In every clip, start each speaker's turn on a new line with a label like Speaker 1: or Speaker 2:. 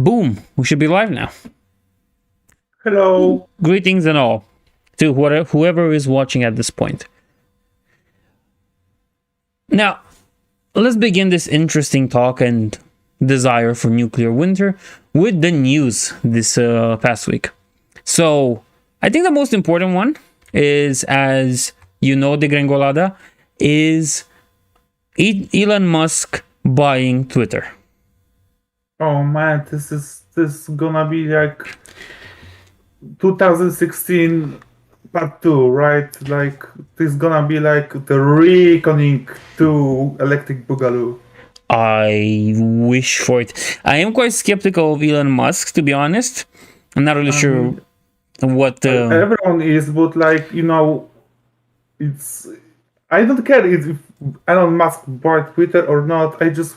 Speaker 1: Boom! We should be live now.
Speaker 2: Hello.
Speaker 1: Greetings and all to whoever is watching at this point. Now, let's begin this interesting talk and desire for nuclear winter with the news this past week. So, I think the most important one is, as you know, Degrengolada, is Elon Musk buying Twitter.
Speaker 2: Oh man, this is gonna be like 2016 part 2, right? Like this gonna be like the reckoning to Electric Boogaloo.
Speaker 1: I wish for it. I am quite skeptical of Elon Musk, to be honest. I'm not really sure what
Speaker 2: everyone is, but like it's I don't care if Elon Musk bought Twitter or not. I just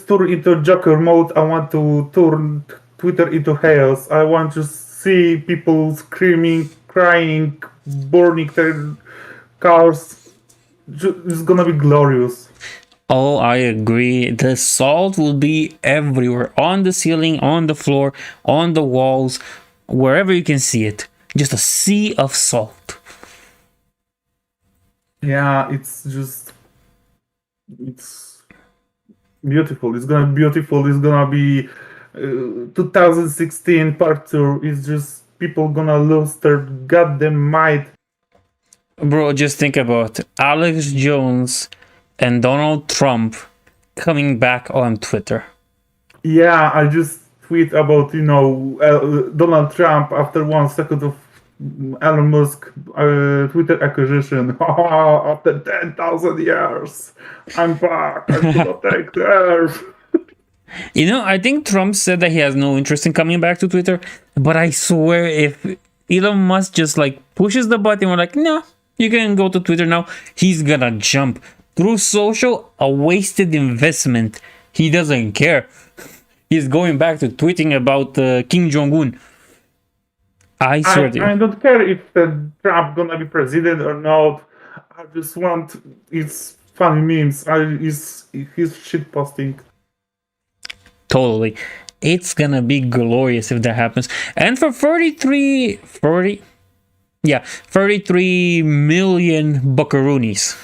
Speaker 2: turn into Joker mode. I want to turn Twitter into chaos. I want to see people screaming, crying, burning their cars. It's gonna be glorious.
Speaker 1: Oh, I agree. The salt will be everywhere. On the ceiling, on the floor, on the walls, wherever you can see it. Just a sea of salt.
Speaker 2: Yeah, it's beautiful. It's gonna be beautiful. It's gonna be 2016 part 2. It's just people gonna lose their goddamn mind.
Speaker 1: Bro, just think about Alex Jones and Donald Trump coming back on Twitter.
Speaker 2: Yeah, I just tweet about Donald Trump after 1 second of Elon Musk Twitter acquisition. After 10,000 years, I'm back. I'm gonna take the earth.
Speaker 1: You know, I think Trump said that he has no interest in coming back to Twitter, but I swear if Elon Musk just like pushes the button, we're like, no, you can go to Twitter now, he's gonna jump. Through social, a wasted investment. He doesn't care. He's going back to tweeting about Kim Jong-un. I swear to you.
Speaker 2: I don't care if Trump gonna be president or not. I just want his funny memes. His shit posting.
Speaker 1: Totally. It's gonna be glorious if that happens. And for 33 million buckaroonies,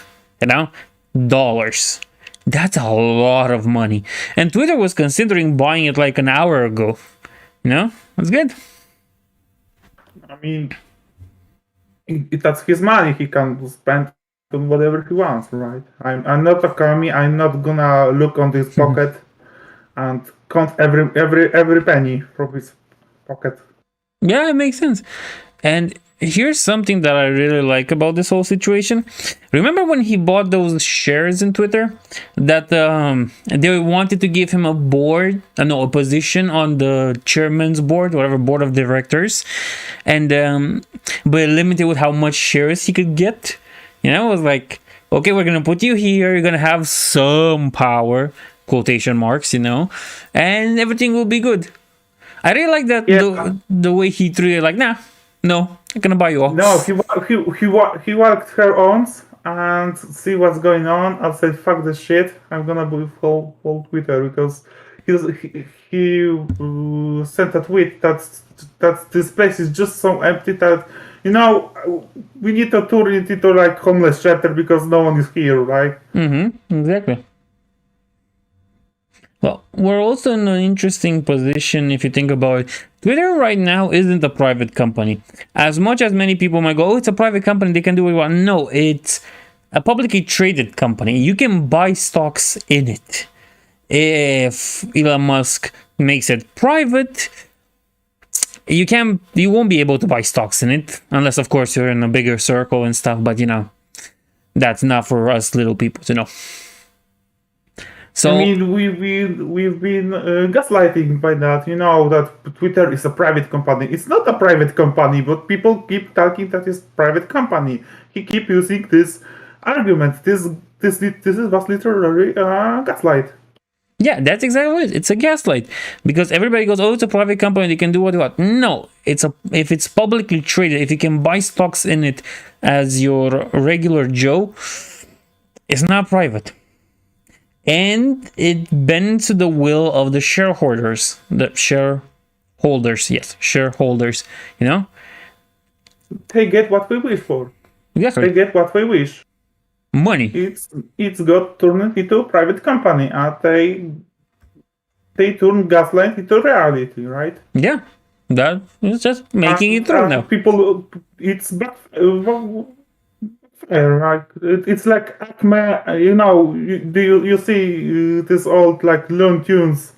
Speaker 1: dollars. That's a lot of money. And Twitter was considering buying it like an hour ago. That's good.
Speaker 2: I mean, that's his money. He can spend on whatever he wants, right? I'm not a commie. I'm not gonna look on his pocket and count every penny from his pocket.
Speaker 1: Yeah, it makes sense. And here's something that I really like about this whole situation. Remember when he bought those shares in Twitter that they wanted to give him a position on the chairman's board, whatever, board of directors, and but limited with how much shares he could get. It was like, okay, we're gonna put you here. You're gonna have some power, quotation marks, and everything will be good. I really like that the way he treated, like, nah. No, I'm gonna buy you off.
Speaker 2: No, he worked her arms and see what's going on. I said, fuck this shit. I'm gonna buy whole Twitter because he sent a tweet that this place is just so empty that we need to turn it into like homeless shelter because no one is here, right?
Speaker 1: Exactly. Well, we're also in an interesting position if you think about it. Twitter right now isn't a private company. As much as many people might go, oh, it's a private company, they can do what they want. No, it's a publicly traded company. You can buy stocks in it. If Elon Musk makes it private, you won't be able to buy stocks in it. Unless, of course, you're in a bigger circle and stuff. But, that's not for us little people to know. So,
Speaker 2: I mean, we've been gaslighting by that. That Twitter is a private company. It's not a private company, but people keep talking that it's private company. He keep using this argument. This was literally gaslight.
Speaker 1: Yeah, that's exactly what it is. It's a gaslight because everybody goes, "Oh, it's a private company; they can do what they want." No, if it's publicly traded, if you can buy stocks in it as your regular Joe, it's not private. and it bends to the will of the shareholders. The shareholders, yes, shareholders. You know,
Speaker 2: They get what we wish for. They
Speaker 1: exactly.
Speaker 2: get what we wish.
Speaker 1: Money.
Speaker 2: It's got turned into a private company, and they turn Gaslight into reality, right?
Speaker 1: Yeah, that is just making it through now.
Speaker 2: People, it's like it's like Acme. You know, you see this old like Looney Tunes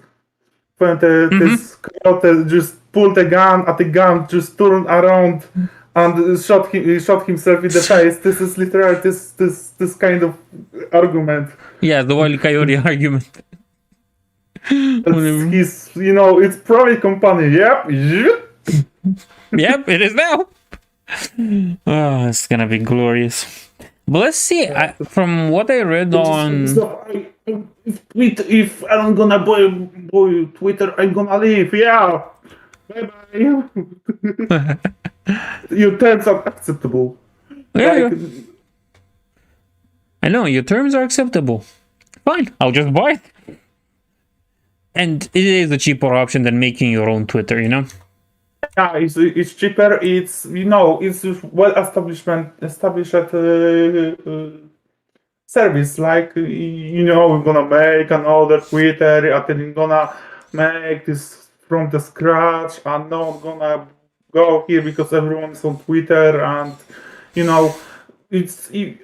Speaker 2: when this character just pulled the gun at the gun, just turned around and shot himself in the face. This is literally this kind of argument.
Speaker 1: Yeah, the Wile Coyote argument.
Speaker 2: It's his, it's private company. Yep.
Speaker 1: Yep, it is now. Oh, it's gonna be glorious. But let's see. From what I read on,
Speaker 2: So if I'm gonna buy Twitter, I'm gonna leave. Yeah. Bye bye. Your terms are acceptable.
Speaker 1: yeah,
Speaker 2: Like,
Speaker 1: I know your terms are acceptable. Fine, I'll just buy it. And it is a cheaper option than making your own Twitter, you know?
Speaker 2: yeah, it's cheaper. It's it's well established service. Like we're gonna make another Twitter, and then we're gonna make this from the scratch, and not gonna go here because everyone is on Twitter, and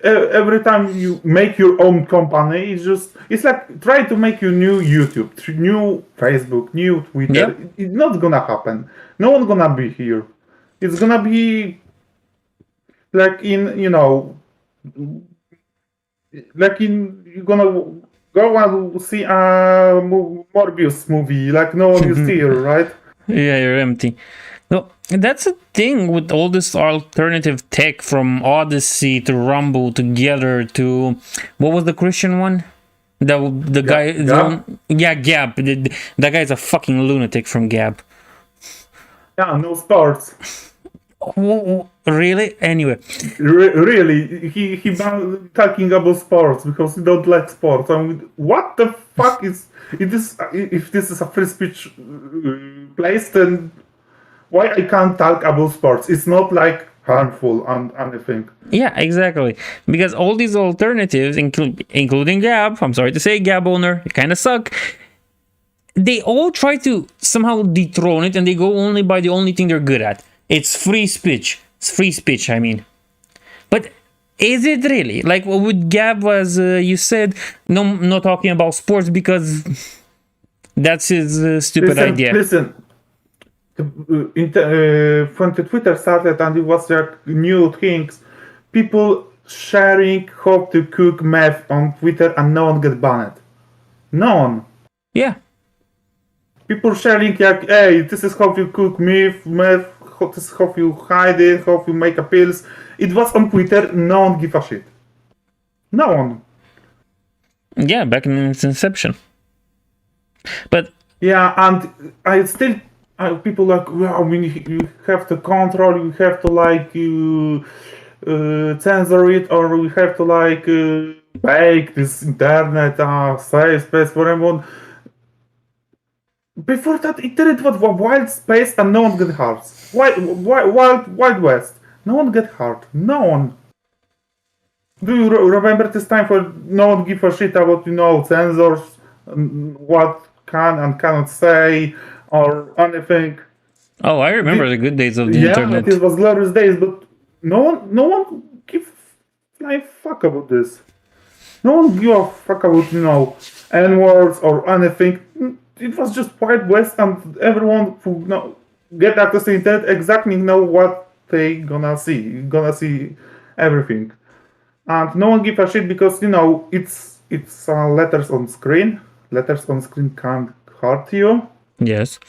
Speaker 2: every time you make your own company, it's like try to make your new YouTube, new Facebook, new Twitter.
Speaker 1: Yep.
Speaker 2: It's not gonna happen. No one's gonna be here. It's gonna be like you're gonna go and see a Morbius movie. Like no one is here, right?
Speaker 1: Yeah, you're empty. No, that's a thing with all this alternative tech from Odyssey to Rumble together to what was the Christian one? The guy, Gab. That guy's a fucking lunatic from Gab.
Speaker 2: Yeah, no sports.
Speaker 1: Oh, really? Anyway,
Speaker 2: Really, he talking about sports because he don't like sports. I mean, what the fuck is if this is a free speech place, then why I can't talk about sports? It's not like harmful and anything.
Speaker 1: yeah, exactly. Because all these alternatives, including Gab, I'm sorry to say, Gab owner, you kind of suck. They all try to somehow dethrone it, and they go only by the only thing they're good at. It's free speech. It's free speech, I mean. But is it really? Like with Gab, as you said, no talking about sports because that's his stupid idea.
Speaker 2: Listen, when the Twitter started and it was like new things, people sharing how to cook meth on Twitter and no one get banned. No one.
Speaker 1: Yeah.
Speaker 2: People sharing like, hey, this is how you cook meth, this is how you hide it, how you make a pills. It was on Twitter, no one give a shit. No one.
Speaker 1: Yeah, back in its inception. But
Speaker 2: yeah, and I still people like, well, I mean, you have to control, you have to like censor it, or we have to like bake this internet safe space for everyone. Before that, internet was a wild space and no one get hurt. Wild West. No one get hurt. No one. Do you remember this time for no one give a shit about censors, what can and cannot say or anything?
Speaker 1: Oh, I remember the good days of the internet.
Speaker 2: Yeah, it was glorious days, but no one give a fuck about this. No one give a fuck about N-words or anything. It was just Wild West, and everyone who get access to the internet exactly know what they gonna see. Gonna see everything, and no one give a shit because it's letters on screen. Letters on screen can't hurt you.
Speaker 1: Yes.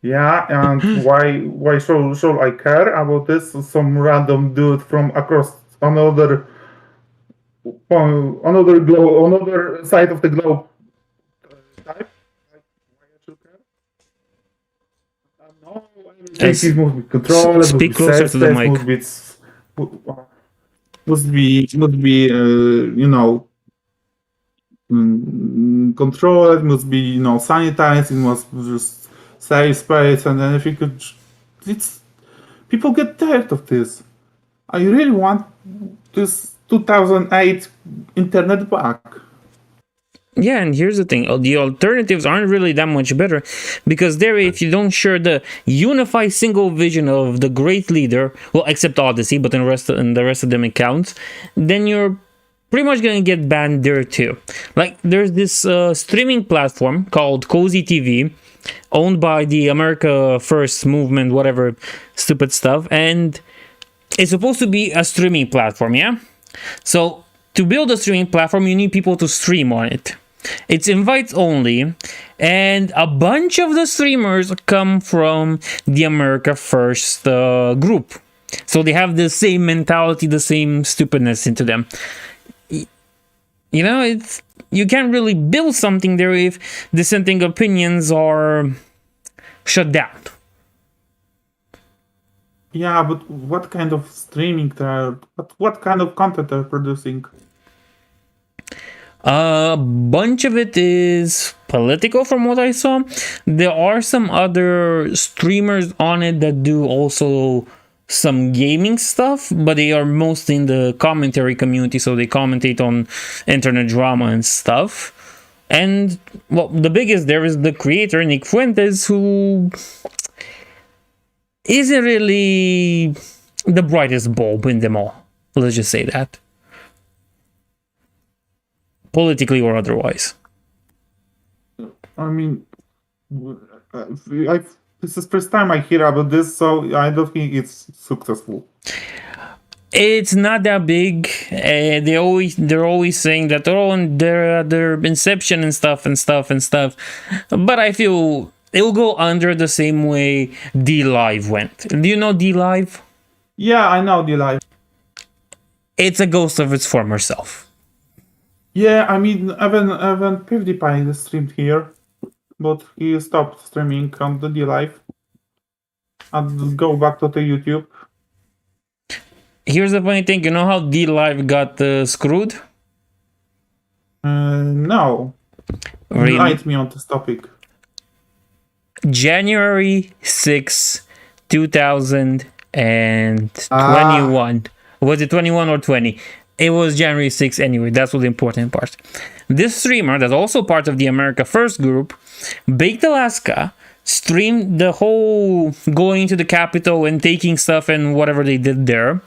Speaker 2: Yeah, and why should I care about this? Some random dude from across another globe, another side of the globe. Type. No, everything must be controlled.
Speaker 1: Speak closer to the mic.
Speaker 2: Must be controlled, it must be sanitized, it must just save space, and then if you could, it's people get tired of this. I really want this 2008 internet back.
Speaker 1: Yeah, and here's the thing: the alternatives aren't really that much better, because there, if you don't share the unified single vision of the great leader, well, except Odyssey, but in the rest of them accounts, then you're pretty much gonna get banned there too. Like, there's this streaming platform called Cozy TV, owned by the America First movement, whatever stupid stuff, and it's supposed to be a streaming platform, yeah? So to build a streaming platform, you need people to stream on it. It's invites only, and a bunch of the streamers come from the America First group. So they have the same mentality, the same stupidness into them. You can't really build something there if dissenting opinions are shut down.
Speaker 2: Yeah, but what kind of streaming they're, what kind of content they're producing?
Speaker 1: A bunch of it is political from what I saw. There are some other streamers on it that do also some gaming stuff, but they are mostly in the commentary community, so they commentate on internet drama and stuff. And, well, the biggest there is the creator, Nick Fuentes, who isn't really the brightest bulb in them all. Let's just say that. Politically or otherwise.
Speaker 2: I mean, this is first time I hear about this, so I don't think it's successful.
Speaker 1: It's not that big. They're always saying that and their inception and stuff. But I feel it will go under the same way D Live went. Do you know D Live?
Speaker 2: Yeah, I know the live.
Speaker 1: It's a ghost of its former self.
Speaker 2: Yeah, I mean, even PewDiePie streamed here, but he stopped streaming on the D Live and go back to the YouTube.
Speaker 1: Here's the funny thing: you know how D Live got screwed?
Speaker 2: No.
Speaker 1: Really?
Speaker 2: Enlighten me on this topic.
Speaker 1: January 6, 2021. Was it 21 or 20? It was January 6 anyway. That's what the important part. This streamer, that's also part of the America First group, Baked Alaska, streamed the whole going to the Capitol and taking stuff and whatever they did there.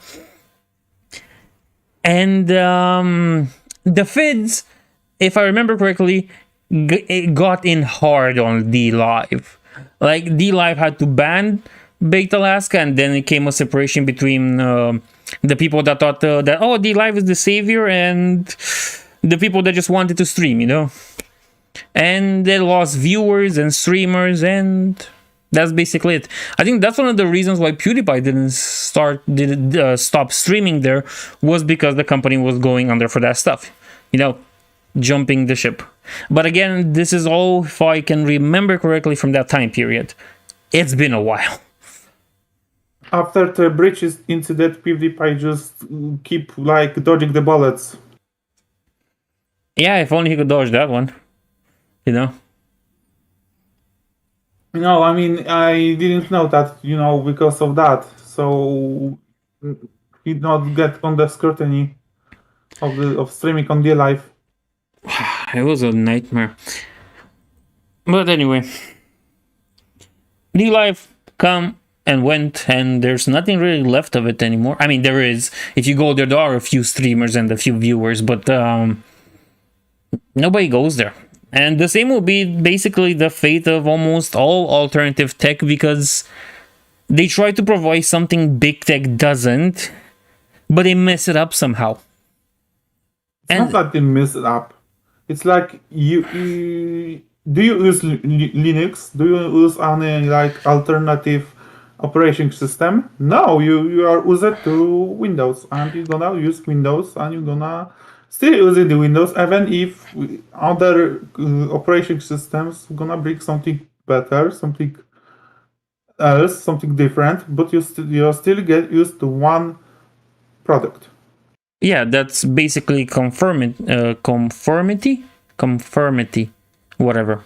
Speaker 1: And the Fids, if I remember correctly, it got in hard on D Live. Like, D Live had to ban Baked Alaska, and then it came a separation between the people that thought that D Live is the savior, and the people that just wanted to stream, and they lost viewers and streamers, and that's basically it. I think that's one of the reasons why PewDiePie didn't stop streaming there, was because the company was going under for that stuff, jumping the ship. But again, this is all, if I can remember correctly, from that time period. It's been a while.
Speaker 2: After the bridges incident, PewDiePie just keep dodging the bullets.
Speaker 1: Yeah, if only he could dodge that one.
Speaker 2: No, I mean, I didn't know that, because of that. So he not get on the scrutiny of streaming on D Live.
Speaker 1: It was a nightmare. But anyway, D Live come and went, and there's nothing really left of it anymore. I mean, there is. If you go there, there are a few streamers and a few viewers, but nobody goes there. And the same will be basically the fate of almost all alternative tech, because they try to provide something big tech doesn't, but they mess it up somehow.
Speaker 2: It's not that they mess it up. It's like do you use Linux? Do you use any alternative operation system? No, you are used to Windows, and you're gonna use Windows, and you're gonna still using the Windows, even if other operation systems gonna bring something better, something else, something different, but you still get used to one product.
Speaker 1: Yeah, that's basically conformity. conformity, whatever.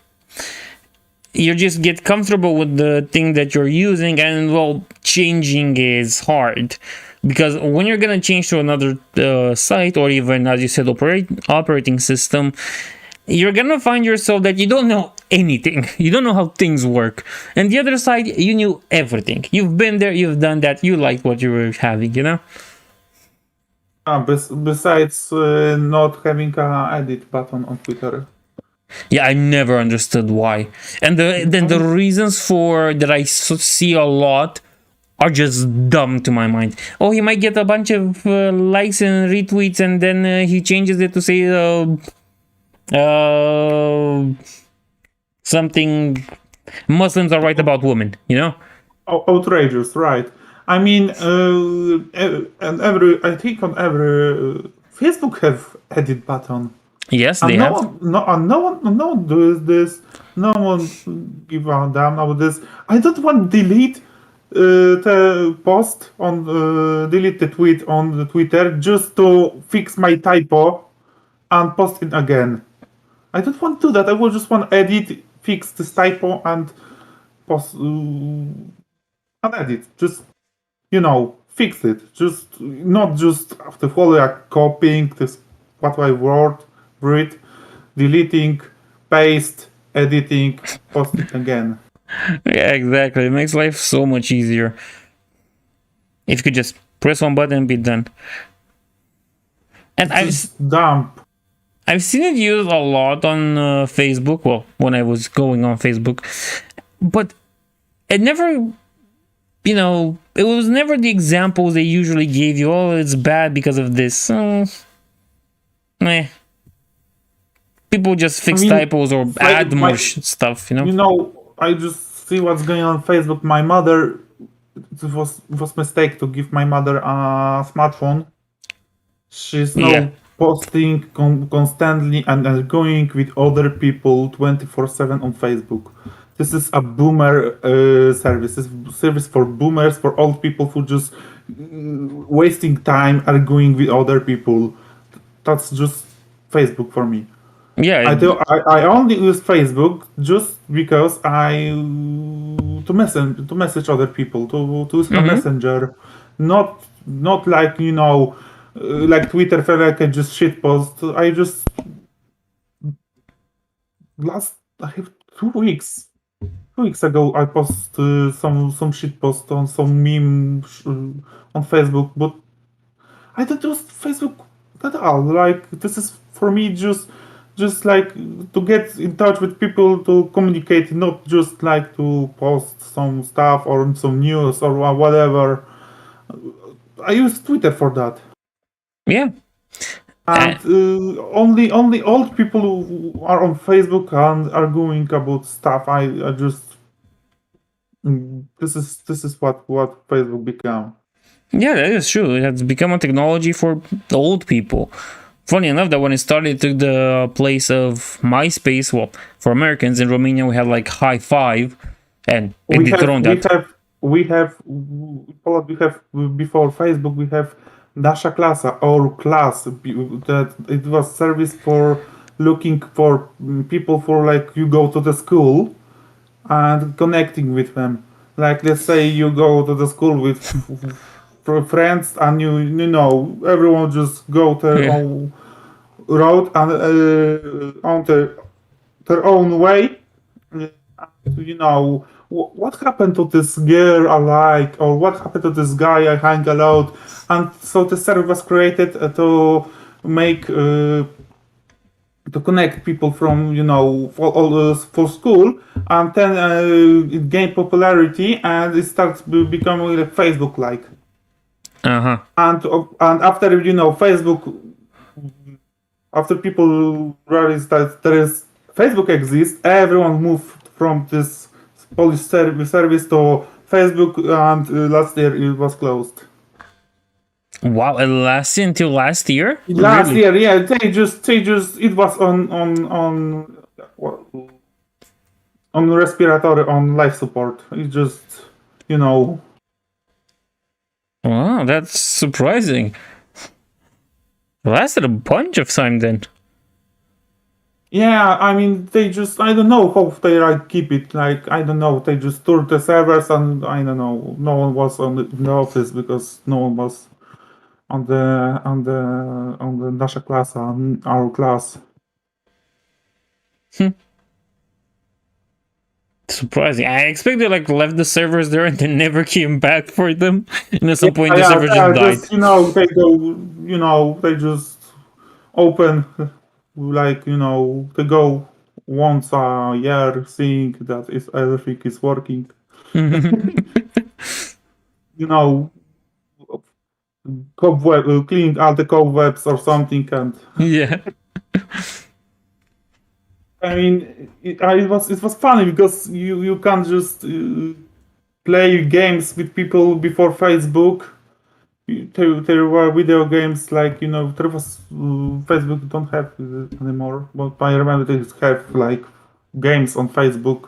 Speaker 1: You just get comfortable with the thing that you're using, and well, changing is hard because when you're gonna change to another site, or even, as you said, operating system, you're gonna find yourself that you don't know anything. You don't know how things work. And the other side, you knew everything. You've been there, you've done that, you liked what you were having, you know?
Speaker 2: Besides not having a edit button on Twitter.
Speaker 1: Yeah, I never understood why. And then the reasons for that I see a lot are just dumb to my mind. Oh, he might get a bunch of likes and retweets, and then he changes it to say something. Muslims are right about women, you know?
Speaker 2: Outrageous, right? I mean, and I think on every Facebook have edit button.
Speaker 1: Yes, they
Speaker 2: And
Speaker 1: have.
Speaker 2: no one does this. No one give a damn about this. I don't want to delete the post on delete the tweet on the Twitter just to fix my typo and post it again. I don't want to do that. I will just want to edit, fix this typo, and post and edit. Just fix it. Just not just after follow copying this what I wrote, read, deleting, paste, editing, post it again.
Speaker 1: Yeah, exactly. It makes life so much easier. If you could just press one button and be done. And I've seen it used a lot on Facebook. Well, when I was going on Facebook, but it never, it was never the examples they usually gave you. Oh, it's bad because of this. People just fix typos or add more stuff.
Speaker 2: I just see what's going on Facebook. My mother, it was mistake to give my mother a smartphone. She's now posting constantly and going with other people 24/7 on Facebook. This is a boomer service. This is service for boomers, for old people who just wasting time arguing with other people. That's just Facebook for me.
Speaker 1: Yeah,
Speaker 2: I only use Facebook just because to message other people, to use a messenger, not like like Twitter felt like I just shit post. I just I have 2 weeks. 2 weeks ago, I post some shit post on some meme on Facebook, but I don't use Facebook at all. Like this is for me just like to get in touch with people, to communicate, not just like to post some stuff or some news or whatever. I use Twitter for that.
Speaker 1: Yeah.
Speaker 2: And only old people who are on Facebook and are going about stuff. I just this is what Facebook become.
Speaker 1: Yeah, that is true. It has become a technology for the old people. Funny enough that when it started, it took the place of MySpace. Well, for Americans in Romania, we had like High Five, and it dethroned that.
Speaker 2: We have before Facebook. We have Nasza Klasa or class that it was service for looking for people for like you go to the school and connecting with them. Like let's say you go to the school with friends and you know everyone just go their own road and on their own way. What happened to this girl I like, or what happened to this guy I hang out, and so the service was created to make to connect people from for school, and then it gained popularity and it starts becoming like Facebook like. And after Facebook, after people realized that there is Facebook exists, everyone moved from this Polish service to Facebook, and last year it was closed.
Speaker 1: Wow, it lasted until last year?
Speaker 2: Last year, yeah, they just it was on respiratory, on life support. It just
Speaker 1: Wow, that's surprising. It lasted a bunch of time then.
Speaker 2: Yeah, I mean, they just, I don't know how they like keep it. Like, I don't know, they just toured the servers and I don't know, no one was in the office because no one was on the nasza klasa, on our class.
Speaker 1: Surprising. I expect they like left the servers there and they never came back for them. And at some point,
Speaker 2: Yeah,
Speaker 1: the
Speaker 2: yeah,
Speaker 1: server just
Speaker 2: yeah,
Speaker 1: died.
Speaker 2: just, they go, they just open, like, they go once a year, seeing that if everything is working, you know, cobweb, cleaning all the cobwebs or something, and
Speaker 1: Yeah.
Speaker 2: I mean, it was funny because you can't just play games with people before Facebook. There were video games like there was Facebook don't have it anymore, but I remember they used to have like games on Facebook.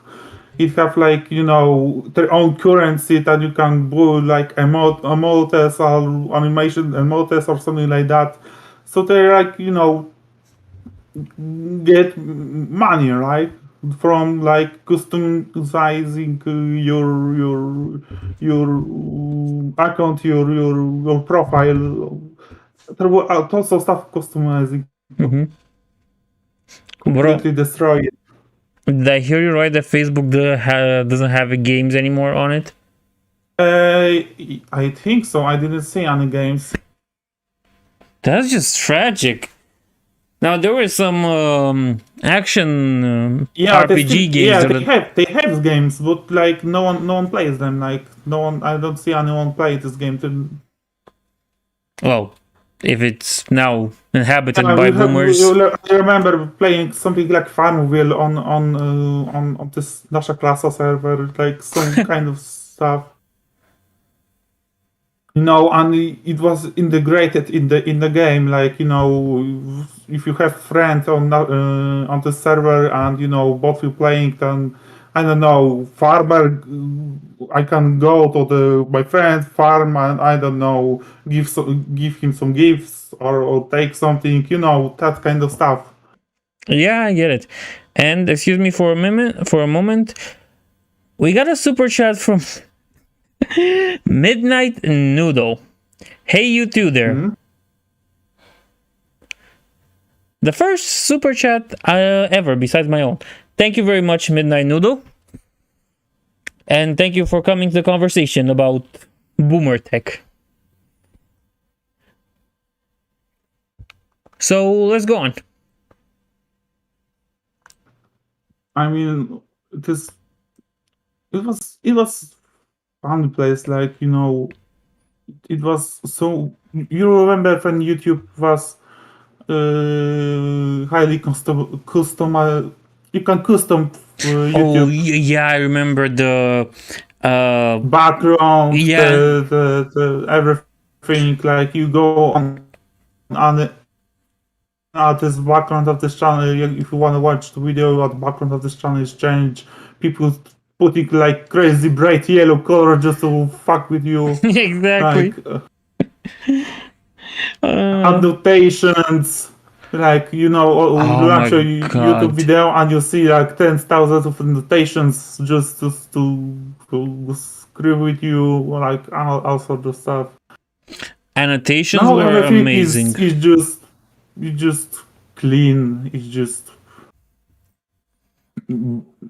Speaker 2: It have like their own currency that you can do like emotes or animation emotes or something like that. So they like get money, right? From like customizing your account, your profile. There were tons of stuff customizing
Speaker 1: Hmm. Bro,
Speaker 2: completely destroy it.
Speaker 1: did I hear you right that Facebook doesn't have games anymore on it?
Speaker 2: I think so. I didn't see any games.
Speaker 1: That's just tragic. Now there were some action
Speaker 2: Yeah,
Speaker 1: RPG games
Speaker 2: yeah,
Speaker 1: that
Speaker 2: they have games, but like no one plays them. Like no one, I don't see anyone play this game.
Speaker 1: well, if it's now inhabited
Speaker 2: Yeah,
Speaker 1: by boomers.
Speaker 2: I remember playing something like Farmville on this Nasza Klasa server, like some kind of stuff. And it was integrated in the game. Like if you have friends on the server and both you playing, then I don't know, farmer. I can go to my friend farm and I don't know, give him some gifts or take something. That kind of stuff.
Speaker 1: Yeah, I get it. And excuse me for a minute. For a moment, we got a super chat from Midnight Noodle. Hey, you two there.
Speaker 2: Mhm.
Speaker 1: The first super chat ever, besides my own. Thank you very much, Midnight Noodle. And thank you for coming to the conversation about boomer tech. So let's go on.
Speaker 2: I mean, it was fun place. Like it was so. You remember when YouTube was highly custom. You can custom
Speaker 1: Oh,
Speaker 2: YouTube
Speaker 1: yeah, I remember the.
Speaker 2: background,
Speaker 1: Yeah,
Speaker 2: the everything. Like you go on this background of this channel. If you want to watch the video, what background of this channel is changed. People putting like crazy bright yellow color just to fuck with you.
Speaker 1: exactly.
Speaker 2: Like
Speaker 1: Uh,
Speaker 2: annotations. Like
Speaker 1: oh my
Speaker 2: launch a YouTube
Speaker 1: god.
Speaker 2: video and you see like 10,000 of annotations just to screw with you, like all sort of stuff.
Speaker 1: Annotations
Speaker 2: Now
Speaker 1: were
Speaker 2: everything
Speaker 1: amazing.
Speaker 2: is just clean. It's just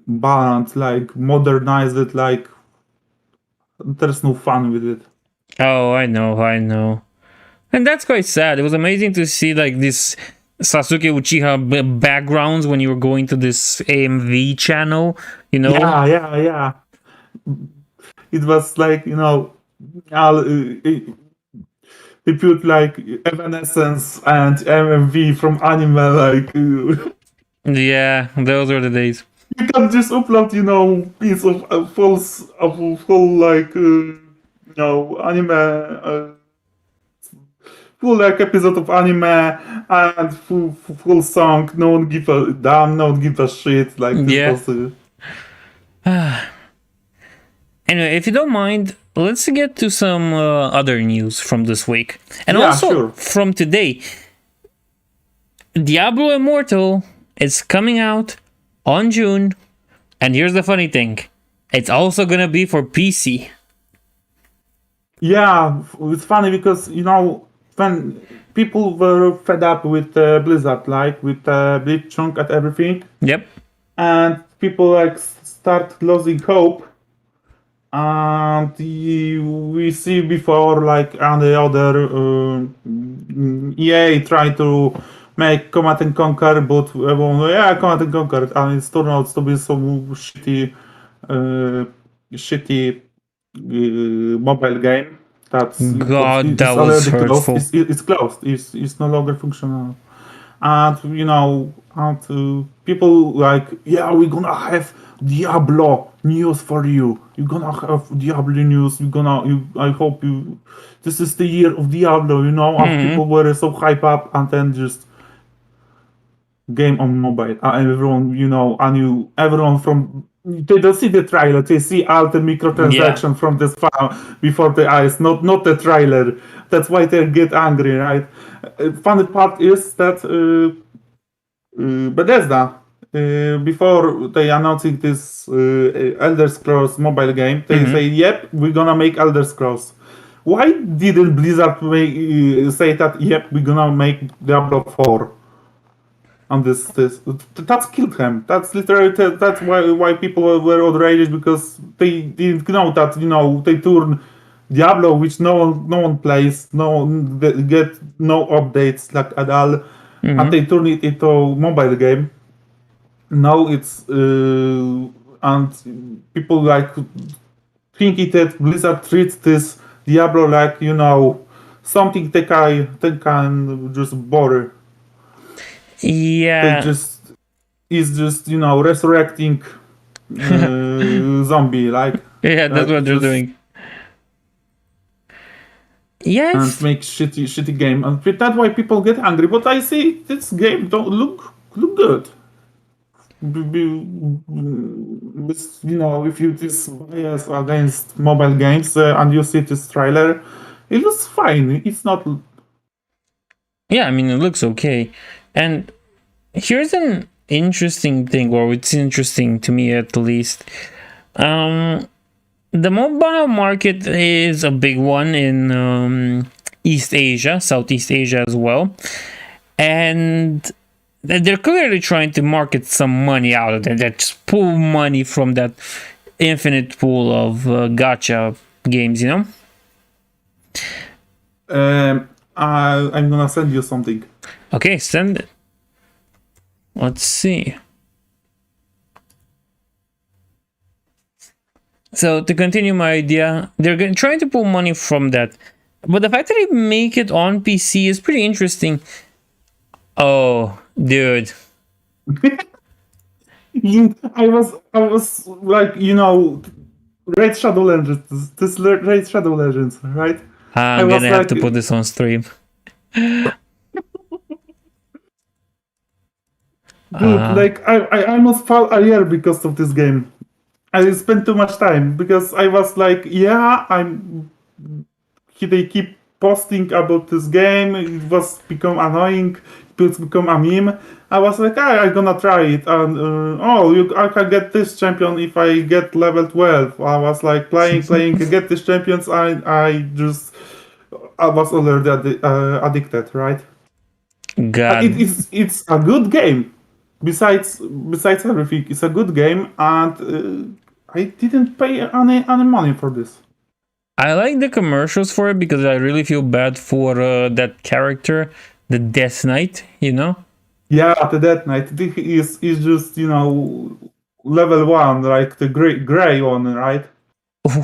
Speaker 2: balanced, like modernized it. Like there's no fun with it.
Speaker 1: Oh, I know. And that's quite sad. It was amazing to see like this Sasuke Uchiha backgrounds when you were going to this AMV channel, you know?
Speaker 2: Yeah. It was like all, they put like Evanescence and MMV from anime. Like
Speaker 1: Yeah, those were the days.
Speaker 2: you can just upload piece of full like anime. Full like episode of anime and full song. No one give a damn. No one give a shit. Like this
Speaker 1: Yeah.
Speaker 2: was.
Speaker 1: Anyway, if you don't mind, let's get to some other news from this week. And
Speaker 2: Yeah,
Speaker 1: also
Speaker 2: sure.
Speaker 1: from today. Diablo Immortal It's coming out on June, and here's the funny thing: it's also gonna be for PC.
Speaker 2: Yeah, it's funny because when people were fed up with Blizzard, like with Blitzchung and everything,
Speaker 1: Yep.
Speaker 2: and people like start losing hope. And we see before like on the other EA try to make Command and Conquer, but yeah, Command and Conquer, and it turned out to be some uh, shitty mobile game that's
Speaker 1: God, that
Speaker 2: it's
Speaker 1: was
Speaker 2: already closed.
Speaker 1: hurtful.
Speaker 2: It's closed. It's no longer functional. And people like, yeah, we're gonna have Diablo news for you. You're gonna have Diablo news. I hope you. This is the year of Diablo. And
Speaker 1: Hmm.
Speaker 2: people were so hype up, and then just game on mobile. And everyone, everyone from they don't see the trailer. They see all the
Speaker 1: Yeah.
Speaker 2: microtransaction from this farm before the eyes, not the trailer. That's why they get angry, right? Funny part is that Bethesda, before they announcing this Elder Scrolls mobile game, they
Speaker 1: Hmm.
Speaker 2: say, "Yep, we're gonna make Elder Scrolls." Why didn't Blizzard say that? Yep, we're gonna make Diablo 4 on this? That's killed him. That's literally that's why people were outraged because they didn't know that they turn Diablo, which no one plays, no one get no updates like at all, and
Speaker 1: Hmm.
Speaker 2: they turn it into mobile game. Now it's and people like thinking that Blizzard treats this Diablo like something they can just borrow. They
Speaker 1: Yeah.
Speaker 2: just is just resurrecting zombie
Speaker 1: Yeah, that's what they're
Speaker 2: just
Speaker 1: doing.
Speaker 2: and
Speaker 1: Yes.
Speaker 2: make shitty game, and that's why people get angry. But I see this game don't look good. If you this bias against mobile games and you see this trailer, it looks fine. It's not.
Speaker 1: Yeah, I mean, it looks okay. And here's an interesting thing, or it's interesting to me at least. Um, the mobile market is a big one in East Asia, Southeast Asia as well. And they're clearly trying to market some money out of it. They just pull money from that infinite pool of gacha games.
Speaker 2: I'm gonna send you something.
Speaker 1: Okay, send it. Let's see. So to continue my idea, they're trying to pull money from that, but the fact that they make it on PC is pretty interesting. Oh, dude.
Speaker 2: I was like Raid Shadow Legends. This Raid Shadow Legends, right? I
Speaker 1: I'm
Speaker 2: was
Speaker 1: gonna have
Speaker 2: like,
Speaker 1: to put this on stream.
Speaker 2: dude,
Speaker 1: Uh,
Speaker 2: like I almost fell a year because of this game. I spent too much time because I was like, yeah, they keep posting about this game. It was become annoying. It's become a meme. I was like, I'm gonna try it, and I can get this champion if I get level 12. I was like playing, get this champions. I was already addicted, right?
Speaker 1: God.
Speaker 2: It's a good game. Besides everything, it's a good game, and I didn't pay any money for this.
Speaker 1: I like the commercials for it because I really feel bad for that character, the Death Knight.
Speaker 2: Yeah, the Death Knight is just level 1, like the gray one, right?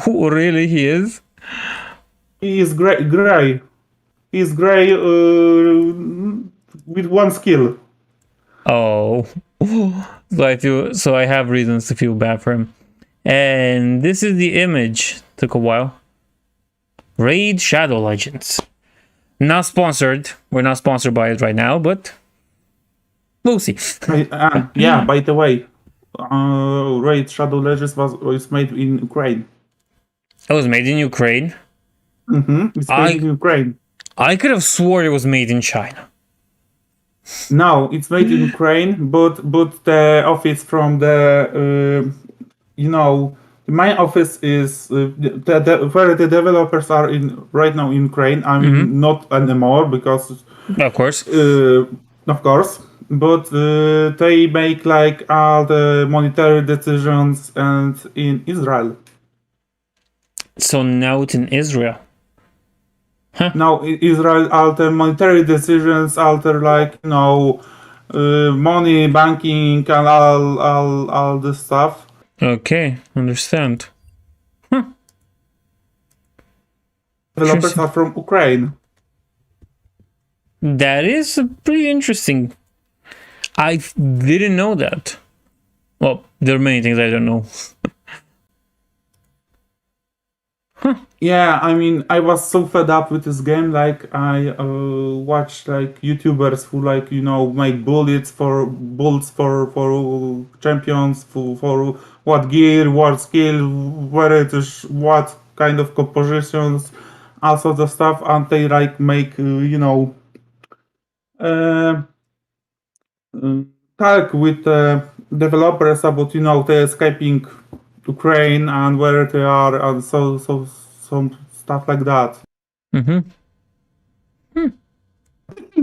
Speaker 1: Who really he is?
Speaker 2: He is gray. He's gray with one skill.
Speaker 1: Oh. So I have reasons to feel bad for him. And this is the image. Took a while. Raid Shadow Legends. Not sponsored. We're not sponsored by it right now, but we'll see.
Speaker 2: Yeah, by the way, Raid Shadow Legends was made in Ukraine.
Speaker 1: It was made in Ukraine.
Speaker 2: It's made in
Speaker 1: I
Speaker 2: Ukraine.
Speaker 1: I could have swore it was made in China.
Speaker 2: No, it's made in Ukraine, but the office from the the main office is where the developers are in right now in Ukraine. I mean, not anymore because
Speaker 1: Of course.
Speaker 2: of course, but they make like all the monetary decisions and in Israel.
Speaker 1: So now it's in Israel.
Speaker 2: Now Israel alter monetary decisions, alter like money, banking, and all this stuff.
Speaker 1: Okay, understand.
Speaker 2: Developers are from Ukraine.
Speaker 1: That is pretty interesting. I didn't know that. Well, there are many things I don't know.
Speaker 2: Yeah, I mean, I was so fed up with this game. Like, I watched like YouTubers who make bullets for champions for what gear, what skill, where it is, what kind of compositions, all sorts of stuff, and they like make uh, talk with developers about they escaping Ukraine and where they are and so some stuff like that.
Speaker 1: Mm-hmm.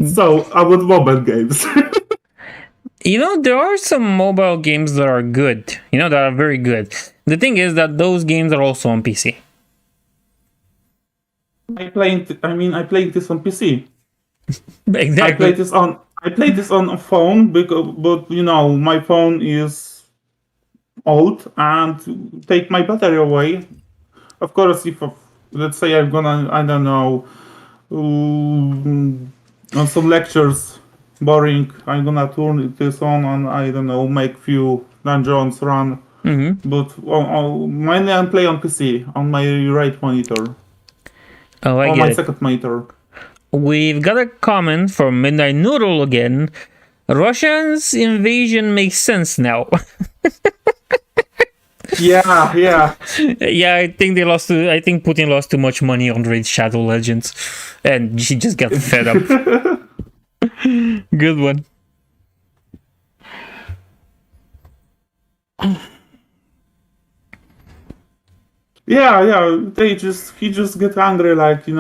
Speaker 2: So about mobile games.
Speaker 1: There are some mobile games that are good. That are very good. The thing is that those games are also on PC.
Speaker 2: I played this on PC.
Speaker 1: Exactly.
Speaker 2: I played this on a phone but my phone is old and take my battery away. Of course, if let's say I'm gonna I don't know on some lectures boring, I'm gonna turn this on and I don't know make few dungeons run.
Speaker 1: Mm-hmm.
Speaker 2: But mainly I play on PC on my right monitor.
Speaker 1: Oh, I
Speaker 2: on
Speaker 1: get
Speaker 2: my
Speaker 1: it.
Speaker 2: second monitor.
Speaker 1: We've got a comment from Midnight Noodle again. Russia's invasion makes sense now.
Speaker 2: Yeah.
Speaker 1: Yeah, I think Putin lost too much money on Raid Shadow Legends, and she just got fed up. Good one.
Speaker 2: Yeah. He just get angry, like he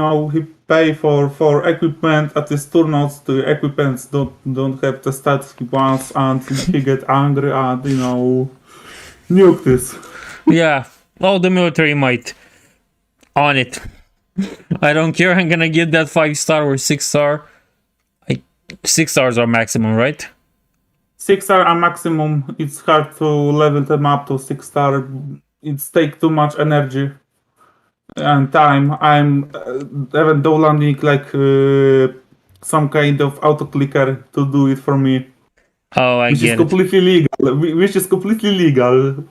Speaker 2: pay for equipment at his turnouts. The equipments don't have the stats he wants, and he get angry and nuke this.
Speaker 1: Yeah, all the military might on it. I don't care. I'm gonna give that 5-star or 6-star. 6 stars are maximum, right?
Speaker 2: 6-star are maximum. It's hard to level them up to 6-star. It's take too much energy and time. I'm even downloading like some kind of auto clicker to do it for me.
Speaker 1: Oh, I
Speaker 2: Which is
Speaker 1: get it.
Speaker 2: completely legal. Which is completely legal.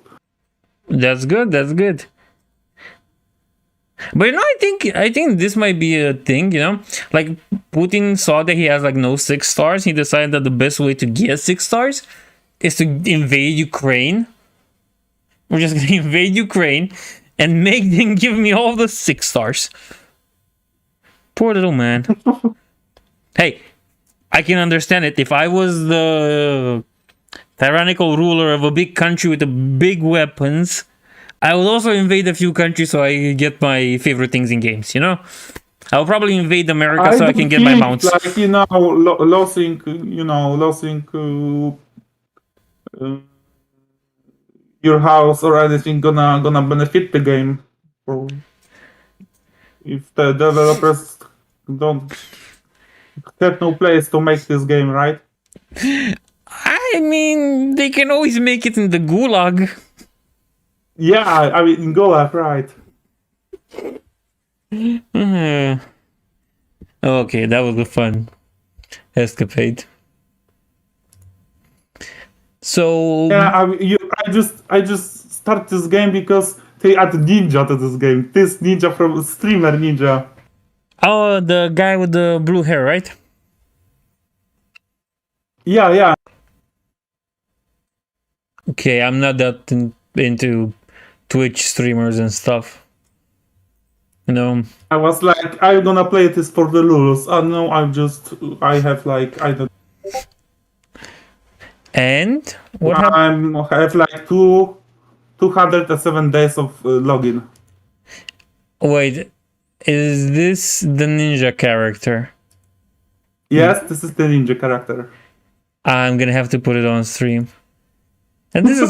Speaker 1: That's good. That's good. But I think this might be a thing. Like Putin saw that he has like no 6 stars. He decided that the best way to get 6 stars is to invade Ukraine. We're just gonna invade Ukraine and make them give me all the 6 stars. Poor little man. Hey, I can understand it. If I was the tyrannical ruler of a big country with the big weapons, I would also invade a few countries so I get my favorite things in games, I'll probably invade America so I can get my mounts.
Speaker 2: Like, losing your house or anything gonna benefit the game. Or if the developers don't have no place to make this game, right?
Speaker 1: I mean, they can always make it in the gulag.
Speaker 2: Yeah, I mean, in Gola, right?
Speaker 1: Okay, that was a fun escapade. So
Speaker 2: Yeah, I just start this game because they add ninja to this game. This ninja from streamer ninja.
Speaker 1: oh, the guy with the blue hair, right?
Speaker 2: Yeah.
Speaker 1: Okay, I'm not that into Twitch streamers and stuff.
Speaker 2: I was like, I'm gonna play this for the lulus. No, I have like, I don't.
Speaker 1: And what happened?
Speaker 2: I have like 207 days of login.
Speaker 1: Wait, is this the ninja character?
Speaker 2: Yes, this is the ninja character.
Speaker 1: I'm gonna have to put it on stream. And this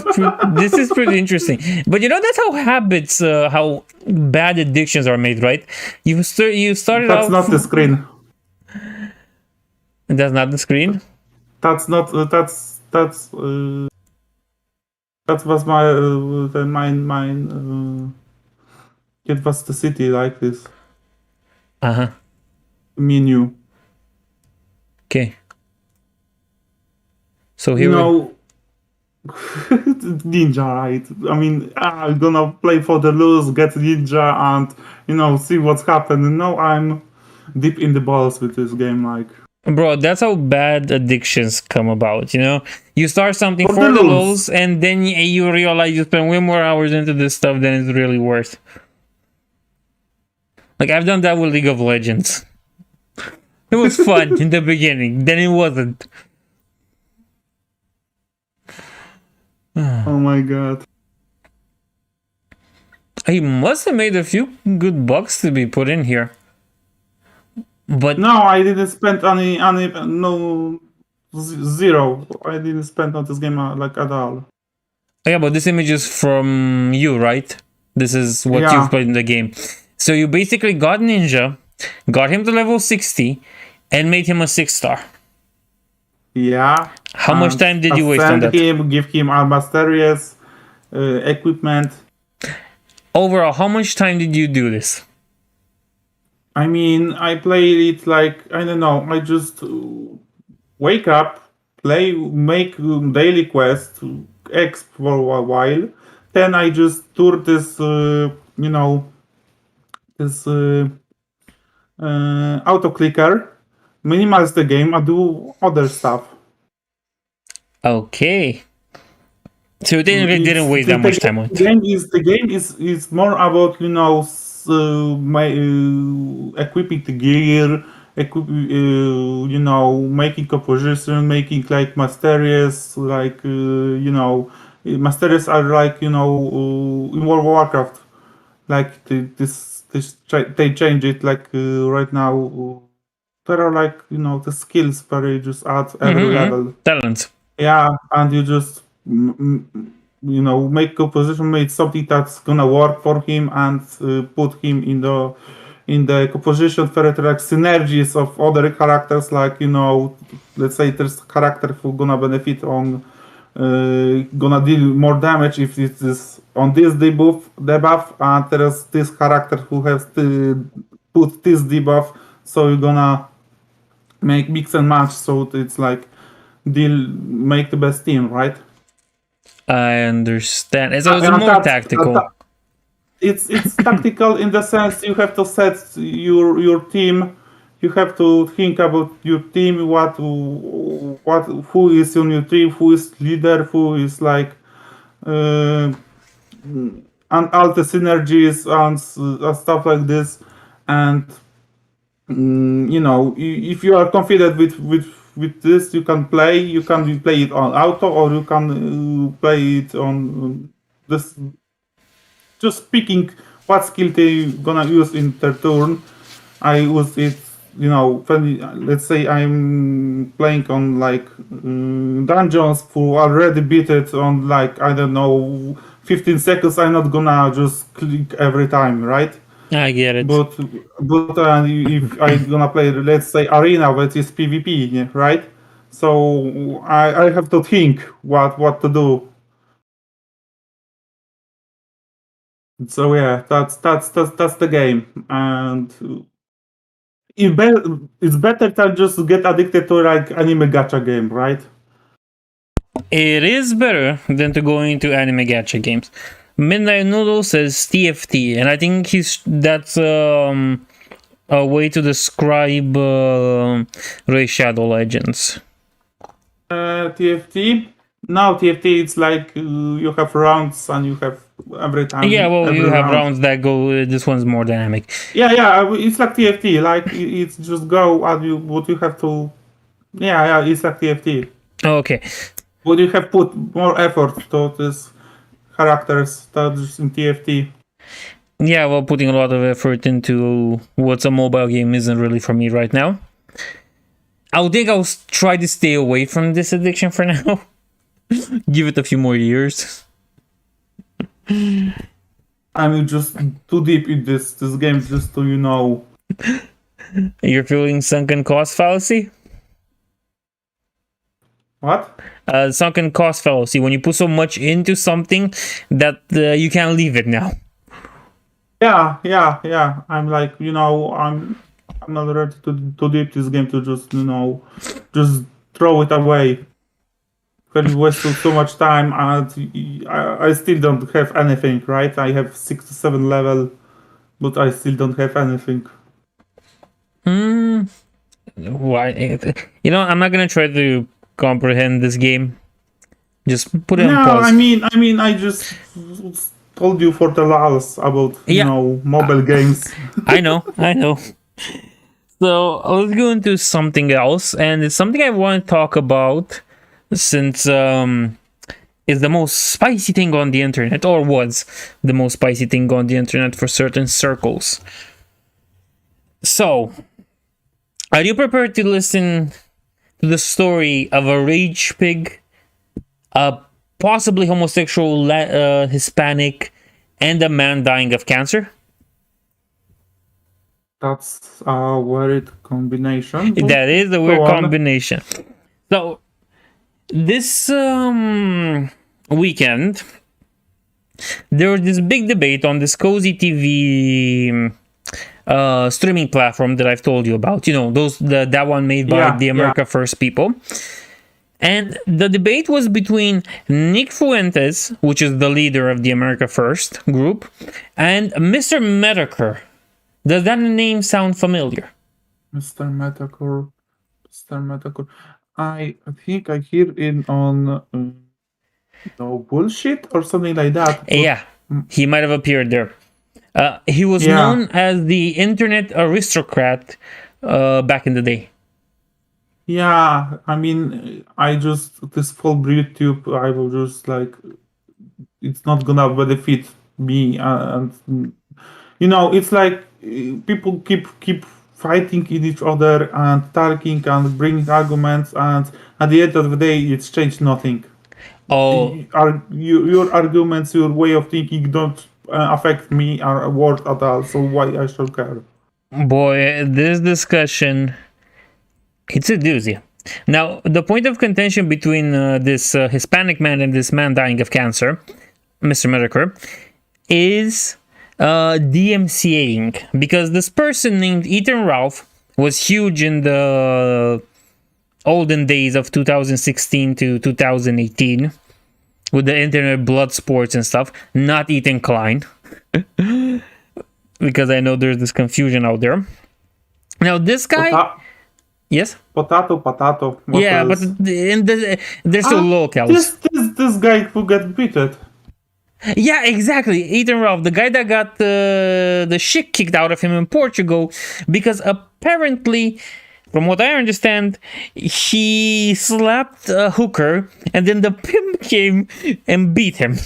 Speaker 1: is pretty interesting. But you know, that's how habits, how bad addictions are made, right? You started
Speaker 2: That's
Speaker 1: off.
Speaker 2: not the screen.
Speaker 1: That's not the screen.
Speaker 2: That's not. That was my it was the city like this
Speaker 1: Uh-huh.
Speaker 2: menu.
Speaker 1: Okay. So
Speaker 2: You
Speaker 1: here we.
Speaker 2: know, ninja, right? I mean, I'm gonna play for the lose, get ninja, and see what's happening. No, I'm deep in the balls with this game, like.
Speaker 1: Bro, that's how bad addictions come about, you know? You start something
Speaker 2: For
Speaker 1: for
Speaker 2: the
Speaker 1: the
Speaker 2: lulz.
Speaker 1: lulz, and then you realize you spend way more hours into this stuff than it's really worth. Like, I've done that with League of Legends. It was fun in the beginning, then it wasn't.
Speaker 2: Oh my god.
Speaker 1: He must have made a few good bucks to be put in here. But
Speaker 2: No, I didn't spend any no zero. I didn't spend on this game like at all.
Speaker 1: yeah, but this image is from you, right? This is what you've
Speaker 2: Yeah.
Speaker 1: played in the game. So you basically got Ninja, got him to level 60, and made him a 6-star.
Speaker 2: Yeah.
Speaker 1: How much
Speaker 2: And
Speaker 1: time did you waste on
Speaker 2: ascend
Speaker 1: that?
Speaker 2: him, give him Almasterius equipment.
Speaker 1: Overall, how much time did you do this?
Speaker 2: I mean, I play it like, I don't know, I just wake up, play, make daily quest, X for a while. Then I just tour this, this auto clicker, minimize the game, I do other stuff.
Speaker 1: Okay. So you didn't waste that much time on it.
Speaker 2: The game is more about equipping the gear, making composition, making like Masterius, like Masterius are like in World of Warcraft, like they change it like right now. There are like the skills where you just add every level.
Speaker 1: Talent.
Speaker 2: Yeah, and you just make composition, make something that's gonna work for him, and put him in the composition for it, like synergies of other characters. Like let's say there's a character who gonna benefit on gonna deal more damage if it is on this debuff, and there's this character who has to put this debuff, so you're gonna make mix and match, so it's like make the best team, right?
Speaker 1: I understand. So it's
Speaker 2: And
Speaker 1: more tactical.
Speaker 2: It's tactical in the sense you have to set your team. You have to think about your team, who is on your team, who is leader, who is like, and all the synergies and stuff like this. And if you are confident with this, you can play it on auto, or you can play it on this, just picking what skill they gonna use in their turn. I use it, when, let's say I'm playing on like dungeons who already beat it on like, I don't know, 15 seconds. I'm not gonna just click every time, right?
Speaker 1: I get it.
Speaker 2: But if I'm gonna play, let's say, arena, which is PvP, right? So I have to think what to do. So yeah, that's the game, and it's better than just get addicted to like anime gacha game, right?
Speaker 1: It is better than to go into anime gacha games. Midnight Noodle says TFT, and I think that's a way to describe Ray Shadow Legends.
Speaker 2: TFT. Now TFT, it's like you have rounds and you have every time.
Speaker 1: Yeah, well,
Speaker 2: every
Speaker 1: you have
Speaker 2: round.
Speaker 1: rounds that go. This one's more dynamic.
Speaker 2: Yeah, it's like TFT. Like it's just go and what you have to Yeah, it's like TFT.
Speaker 1: Okay.
Speaker 2: Would you have put more effort to this characters that is in TFT?
Speaker 1: Yeah, well, putting a lot of effort into what's a mobile game isn't really for me right now. I think I'll try to stay away from this addiction for now. Give it a few more years.
Speaker 2: I'm just too deep in this game just to
Speaker 1: You're feeling sunken cost fallacy?
Speaker 2: what?
Speaker 1: Sunken cost fallacy, when you put so much into something that you can't leave it now.
Speaker 2: Yeah. I'm like, I'm not ready to deep this game to just throw it away. Because it wasted so much time and I still don't have anything, right? I have 67 level, but I still don't have anything.
Speaker 1: Why? I'm not gonna try to comprehend this game. Just put it
Speaker 2: No,
Speaker 1: on pause.
Speaker 2: I just told you for the lulz about
Speaker 1: Yeah.
Speaker 2: mobile games.
Speaker 1: I know. So let's go into something else, and it's something I want to talk about since it's the most spicy thing on the internet, or was the most spicy thing on the internet for certain circles. So, are you prepared to listen to the story of a rage pig, a possibly homosexual Hispanic, and a man dying of cancer?
Speaker 2: That's a weird combination. but
Speaker 1: That is a
Speaker 2: go
Speaker 1: weird
Speaker 2: on.
Speaker 1: combination. So, this weekend, there was this big debate on this Cozy TV streaming platform that I've told you about. That one made by
Speaker 2: Yeah,
Speaker 1: the America First people. And the debate was between Nick Fuentes, which is the leader of the America First group, and Mr. Medicare. Does that name sound familiar?
Speaker 2: Mr. Metacore. Mr. Metacore. I think I hear it on bullshit or something like that.
Speaker 1: Yeah, he might have appeared there. He was
Speaker 2: Yeah.
Speaker 1: known as the internet aristocrat back in the day.
Speaker 2: Yeah, I just this full YouTube. I will just like it's not gonna benefit me, and it's like people keep fighting in each other and talking and bringing arguments, and at the end of the day, it's changed nothing.
Speaker 1: Oh,
Speaker 2: Your arguments, your way of thinking don't affect me or word at all. So why I should care?
Speaker 1: boy, this discussion, it's a doozy. Now, the point of contention between this Hispanic man and this man dying of cancer, Mr. Medicare, is DMCAing, because this person named Ethan Ralph was huge in the olden days of 2016 to 2018 with the internet blood sports and stuff, not Ethan Klein. Because I know there's this confusion out there. Now, this guy. Yes?
Speaker 2: Potato. What
Speaker 1: Yeah,
Speaker 2: else?
Speaker 1: but there's still locals.
Speaker 2: This guy who got beaten.
Speaker 1: Yeah, exactly. Ethan Ralph, the guy that got the shit kicked out of him in Portugal, because apparently, from what I understand, he slapped a hooker, and then the pimp came and beat him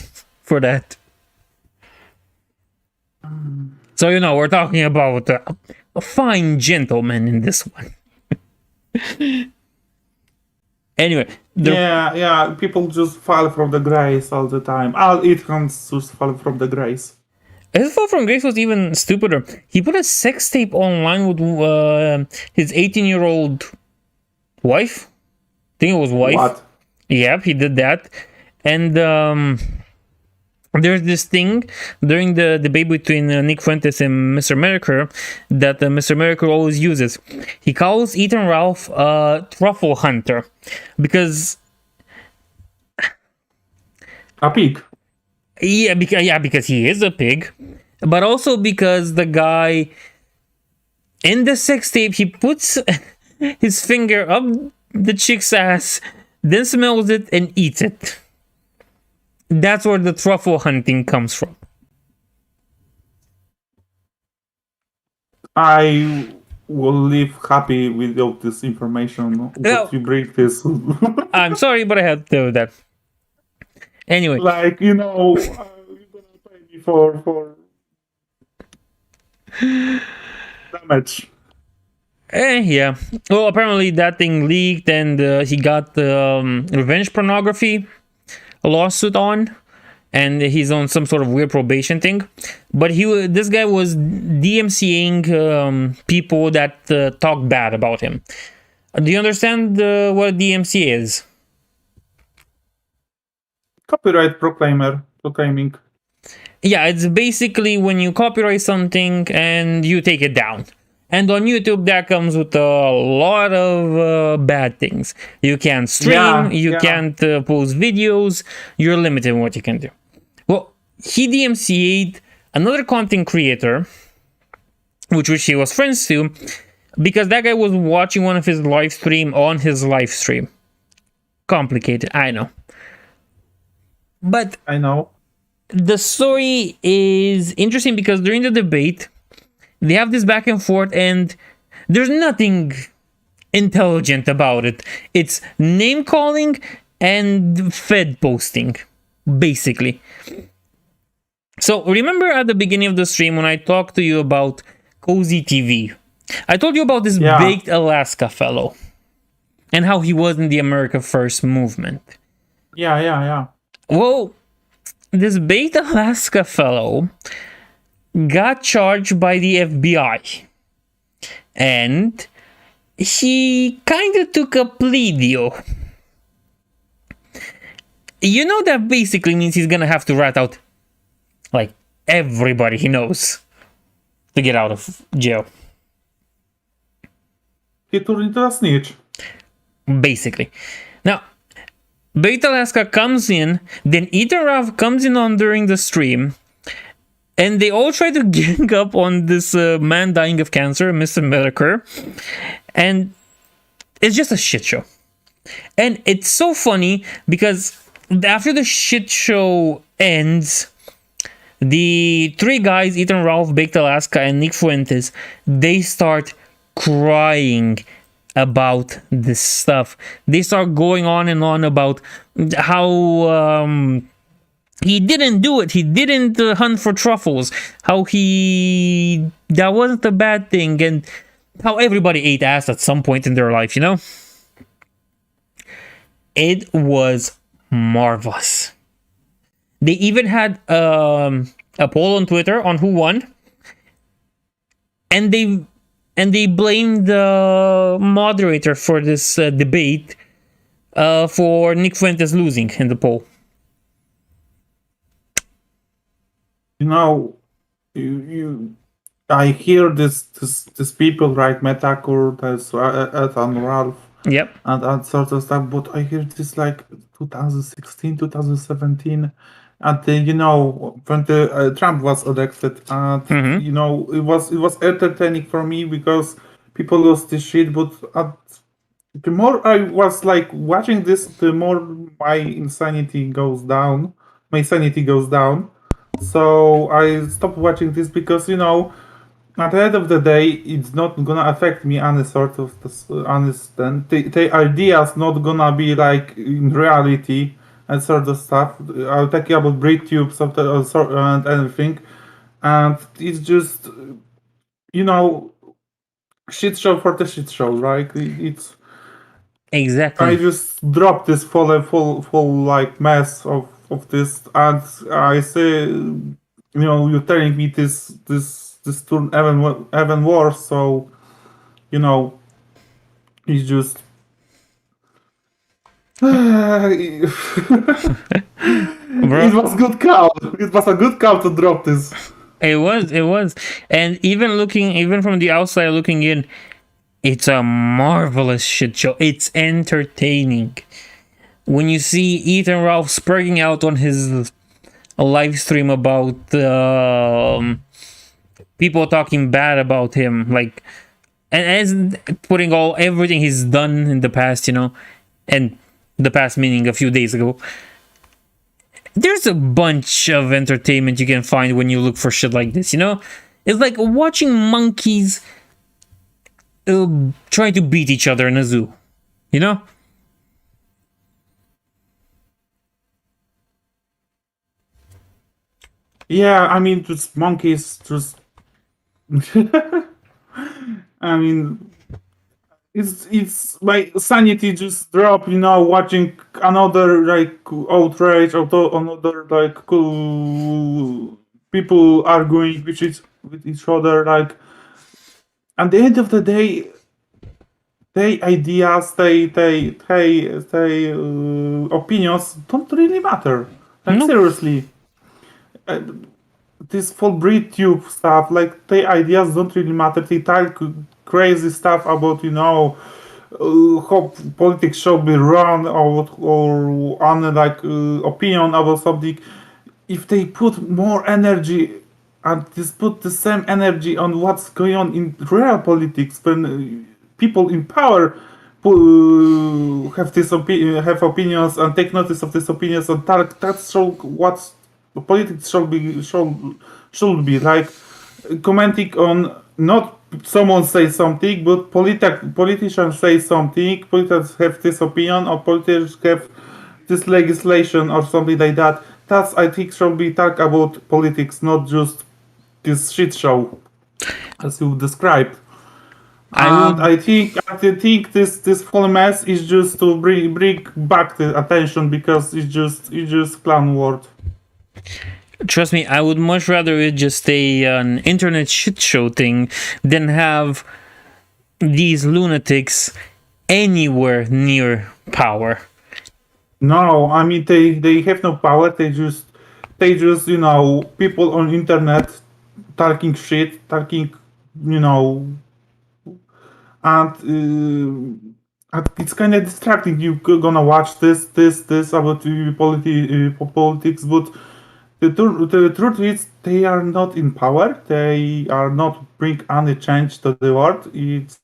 Speaker 1: for that. So, we're talking about a fine gentleman in this one. Anyway.
Speaker 2: Yeah, people just fall from the grace all the time. All it comes just fall from the grace.
Speaker 1: His fall from grace was even stupider. He put a sex tape online with his 18-year-old wife. I think it was wife.
Speaker 2: What?
Speaker 1: Yep, he did that. And there's this thing during the debate between Nick Fuentes and Mr. Medicare that Mr. Medicare always uses. He calls Ethan Ralph a truffle hunter because...
Speaker 2: A pig.
Speaker 1: Yeah, because he is a pig, but also because the guy in the sex tape, he puts his finger up the chick's ass, then smells it and eats it. That's where the truffle hunting comes from.
Speaker 2: I will live happy without this information.
Speaker 1: No,
Speaker 2: But you bring this,
Speaker 1: I'm sorry, but I had to do that. Anyway,
Speaker 2: like you're gonna pay me for damage.
Speaker 1: yeah. Well, apparently that thing leaked, and he got revenge pornography lawsuit on, and he's on some sort of weird probation thing. But this guy was DMCAing people that talk bad about him. Do you understand what DMCA is?
Speaker 2: Copyright proclaiming.
Speaker 1: Yeah, it's basically when you copyright something and you take it down. And on YouTube, that comes with a lot of bad things. You can't stream, you can't post videos, you're limited in what you can do. Well, he DMCA'd another content creator, which he was friends to, because that guy was watching one of his live stream on his live stream. Complicated, I know. But
Speaker 2: I know.
Speaker 1: the story is interesting because during the debate, they have this back and forth, and there's nothing intelligent about it. It's name calling and Fed posting, basically. So remember at the beginning of the stream when I talked to you about Cozy TV, I told you about this baked Alaska fellow and how he was in the America First movement.
Speaker 2: Yeah.
Speaker 1: Well, this baked Alaska fellow got charged by the FBI, and he kind of took a plea deal. You know that basically means he's gonna have to rat out like everybody he knows to get out of jail.
Speaker 2: He turned into a snitch.
Speaker 1: Basically. Now, Baked Alaska comes in, then Ethan Ralph comes in on during the stream, and they all try to gang up on this man dying of cancer, Mr. Medicare, and it's just a shit show. And it's so funny because after the shit show ends, the three guys, Ethan Ralph, Baked Alaska, and Nick Fuentes, they start crying about this stuff. They start going on and on about how he didn't do it. He didn't hunt for truffles. How that wasn't a bad thing, and how everybody ate ass at some point in their life, you know? It was marvelous. They even had a poll on Twitter on who won, and they blamed the moderator for this debate for Nick Fuentes losing in the poll.
Speaker 2: You know, I hear this people, right? Metacore, that's Ethan Ralph.
Speaker 1: Yep.
Speaker 2: And sort of stuff, but I hear this like 2016, 2017, and you know, when Trump was elected, and you know, it was entertaining for me because people lost this shit. But the more I was like watching this, the more my sanity goes down. So I stopped watching this because, you know, at the end of the day, it's not gonna affect me any sort of understand. The idea's not gonna be like in reality and sort of stuff. I'll talk about BreedTube and everything, and it's just, you know, shit show for the shit show, right? It's
Speaker 1: exactly.
Speaker 2: I just dropped this full like mess of this, and I say, you know, you're telling me this turn even worse. So, you know, it's just. It was good call. It was a good call to drop this.
Speaker 1: It was, and even from the outside looking in, it's a marvelous shit show. It's entertaining. When you see Ethan Ralph spurting out on his live stream about people talking bad about him, like, and as putting everything he's done in the past, you know, and the past meaning a few days ago. There's a bunch of entertainment you can find when you look for shit like this, you know? It's like watching monkeys trying to beat each other in a zoo, you know?
Speaker 2: Yeah, I mean, just monkeys, just. I mean, it's my sanity just drop, watching another like outrage, another like people arguing with each other. Like at the end of the day, they ideas, they opinions don't really matter. Like
Speaker 1: No.
Speaker 2: seriously, uh, this full breed tube stuff, like the ideas don't really matter. They talk crazy stuff about how politics should be run or on like opinion about something. If they put more energy and just put the same energy on what's going on in real politics, when people in power have opinions and take notice of these opinions and that's show what politics should be like commenting on not someone say something, but politicians say something. Politicians have this opinion, or politicians have this legislation, or something like that. That's I think should be talk about politics, not just this shit show as you described.
Speaker 1: I
Speaker 2: And
Speaker 1: would
Speaker 2: I think this whole mess is just to bring back the attention because it's just clown word.
Speaker 1: trust me. I would much rather it just stay an internet shit show thing than have these lunatics anywhere near power.
Speaker 2: No, I mean they have no power. They just people on internet talking shit, talking you know, and it's kind of distracting. You gonna watch this about politics, but the truth is they are not in power. They are not bring any change to the world. It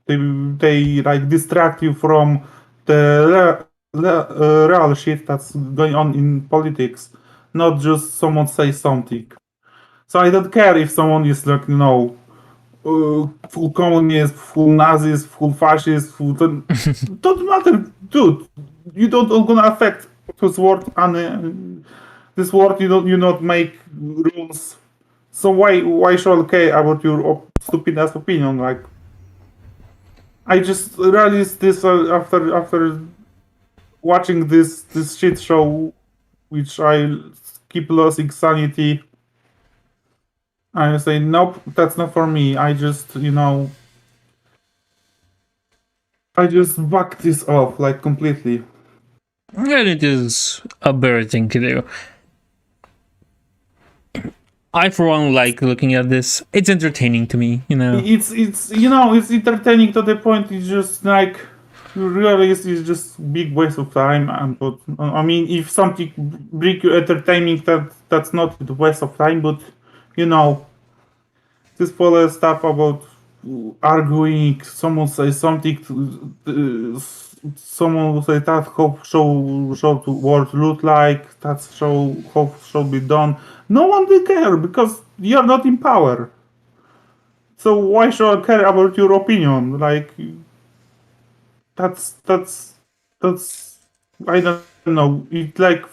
Speaker 2: they like distract you from the real shit that's going on in politics, not just someone say something. So I don't care if someone is like full communist, full Nazis, full fascist, full don't matter, dude. You don't gonna affect this world and this world. You not make rules. So why should I care about your stupid ass opinion? Like I just realized this after watching this shit show, which I keep losing sanity. I say nope, that's not for me. I just back this off like completely.
Speaker 1: And it is a better thing to do. I, for one, like looking at this. It's entertaining to me, you know.
Speaker 2: It's entertaining to the point. It's just like really it's just big waste of time. And but I mean, if something bring you entertaining, that's not the waste of time. But you know, this whole stuff about arguing. Someone says something. Someone will say that how show the world look like. That's how should be done. No one will care because you're not in power. So why should I care about your opinion? Like that's I don't know. It's like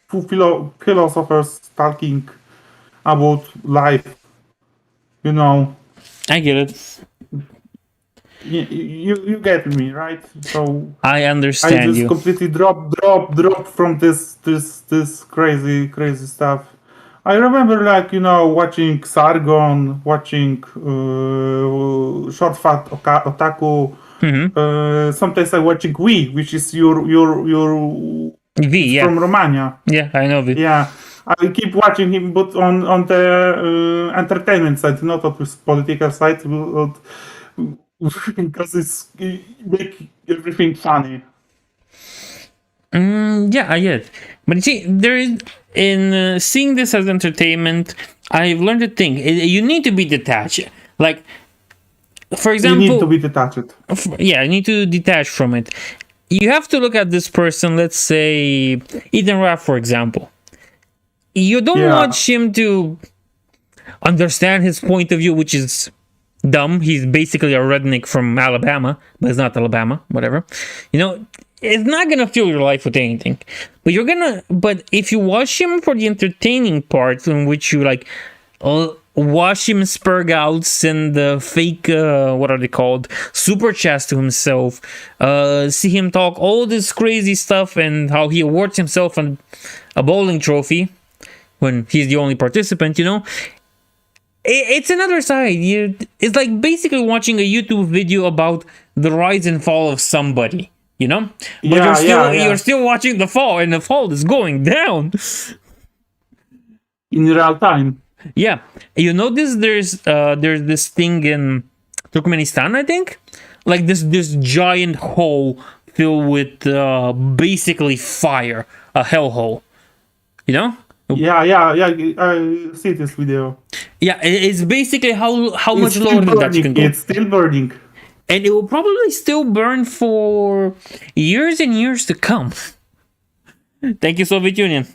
Speaker 2: philosophers talking about life. You know,
Speaker 1: I get it.
Speaker 2: you get me right. So
Speaker 1: I
Speaker 2: I
Speaker 1: understand
Speaker 2: just
Speaker 1: you.
Speaker 2: completely drop from this crazy stuff. I remember watching Sargon, watching Short Fat Otaku.
Speaker 1: Hmm.
Speaker 2: Sometimes I watching We, which is your
Speaker 1: V,
Speaker 2: it's
Speaker 1: yeah.
Speaker 2: from Romania.
Speaker 1: Yeah, I know V.
Speaker 2: Yeah, I keep watching him, but on the entertainment side, not on the political side, but because it make everything funny.
Speaker 1: Yeah, I get it. But you see, there is in seeing this as entertainment, I've learned a thing. You need to be detached. Like, for
Speaker 2: You need to
Speaker 1: example,
Speaker 2: be detached.
Speaker 1: yeah, you need to detach from it. You have to look at this person. Let's say Ethan Raff, for example. You don't
Speaker 2: Yeah,
Speaker 1: want him to understand his point of view, which is dumb. He's basically a redneck from Alabama, but it's not Alabama, whatever. You know, it's not gonna fill your life with anything. But if you watch him for the entertaining part, in which you like watch him spurg out, send the fake, what are they called? Super chats to himself, see him talk all this crazy stuff and how he awards himself a bowling trophy when he's the only participant, you know? It's another side. It's like basically watching a YouTube video about the rise and fall of somebody, you know? But you're still watching the fall, and the fall is going down
Speaker 2: in real time.
Speaker 1: Yeah, you know this. There's this thing in Turkmenistan, I think, like this giant hole filled with basically fire, a hellhole. You know?
Speaker 2: Yeah. I see this video.
Speaker 1: Yeah, it's basically how much lower than that you can go.
Speaker 2: It's still burning,
Speaker 1: and it will probably still burn for years and years to come. Thank you, Soviet Union.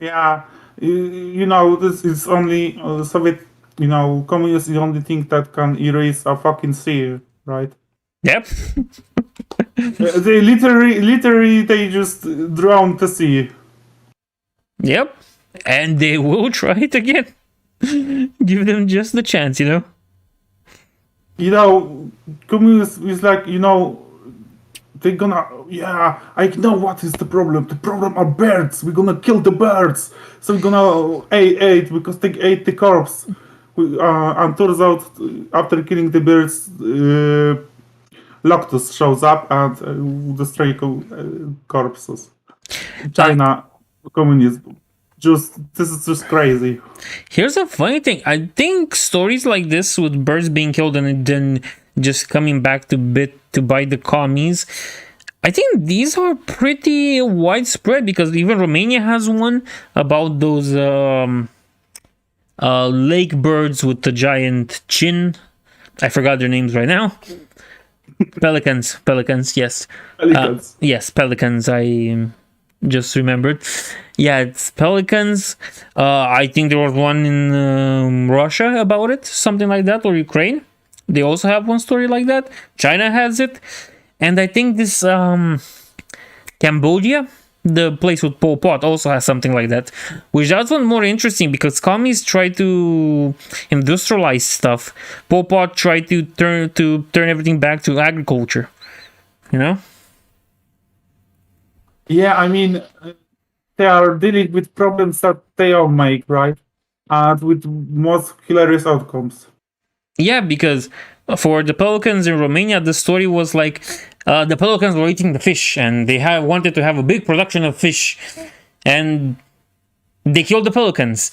Speaker 2: Yeah. You know, this is only Soviet, you know, communists is the only thing that can erase a fucking sea, right?
Speaker 1: Yep.
Speaker 2: They literally, they just drown the sea.
Speaker 1: Yep. And they will try it again. Give them just the chance, you know?
Speaker 2: You know, communists is like, you know, they're gonna, yeah, I know what is the problem. The problem are birds. We're gonna kill the birds. So we're gonna eat because they ate the corpse. And turns out, after killing the birds, Loctus shows up and destroys corpses. China, communism. This is just crazy.
Speaker 1: Here's a funny thing. I think stories like this with birds being killed and then just coming back to bite the commies, I think these are pretty widespread, because even Romania has one about those lake birds with the giant chin. I forgot their names right now. Pelicans, yes.
Speaker 2: Pelicans.
Speaker 1: Yes, pelicans. I just remembered. Yeah, it's pelicans. I think there was one in Russia about it, something like that, or Ukraine. They also have one story like that. China has it. And I think this Cambodia, the place with Pol Pot, also has something like that. Which that's one more interesting, because commies try to industrialize stuff. Pol Pot tried to turn everything back to agriculture. You know?
Speaker 2: Yeah, I mean, they are dealing with problems that they all make, right? And with most hilarious outcomes.
Speaker 1: Yeah, because for the pelicans in Romania, the story was like the pelicans were eating the fish, and they wanted to have a big production of fish, and they killed the pelicans.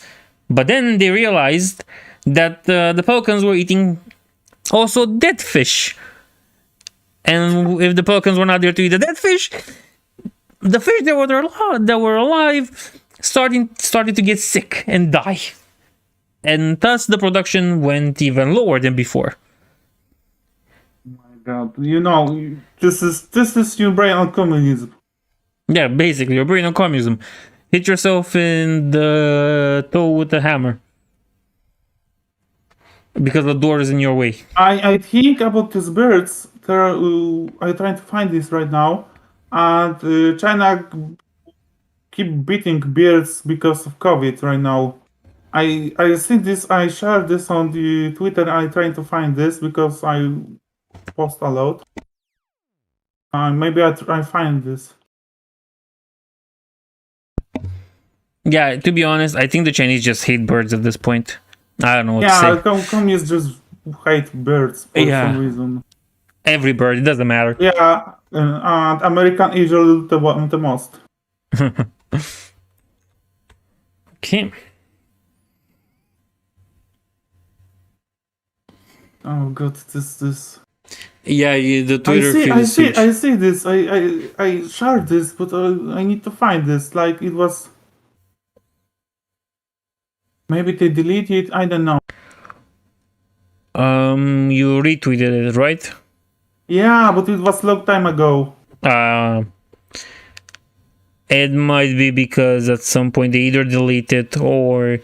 Speaker 1: But then they realized that the pelicans were eating also dead fish, and if the pelicans were not there to eat the dead fish, the fish that were alive started to get sick and die. And thus the production went even lower than before.
Speaker 2: Oh my god. You know, this is your brain on communism.
Speaker 1: Yeah, basically, your brain on communism. Hit yourself in the toe with a hammer. Because the door is in your way.
Speaker 2: I think about these birds. I'm trying to find this right now. And China keep beating birds because of COVID right now. I see this. I shared this on the Twitter. I trying to find this because I post a lot. Maybe I find this.
Speaker 1: Yeah, to be honest, I think the Chinese just hate birds at this point. I don't know what to say.
Speaker 2: Yeah, communists just hate birds for some reason.
Speaker 1: Every bird, it doesn't matter.
Speaker 2: Yeah, and American usually the most.
Speaker 1: Okay.
Speaker 2: Oh god, this.
Speaker 1: Yeah, the Twitter feed is huge.
Speaker 2: I see this. I shared this, but I need to find this. Like it was. Maybe they deleted it. I don't know.
Speaker 1: You retweeted it, right?
Speaker 2: Yeah, but it was long time ago.
Speaker 1: It might be because at some point they either delete it or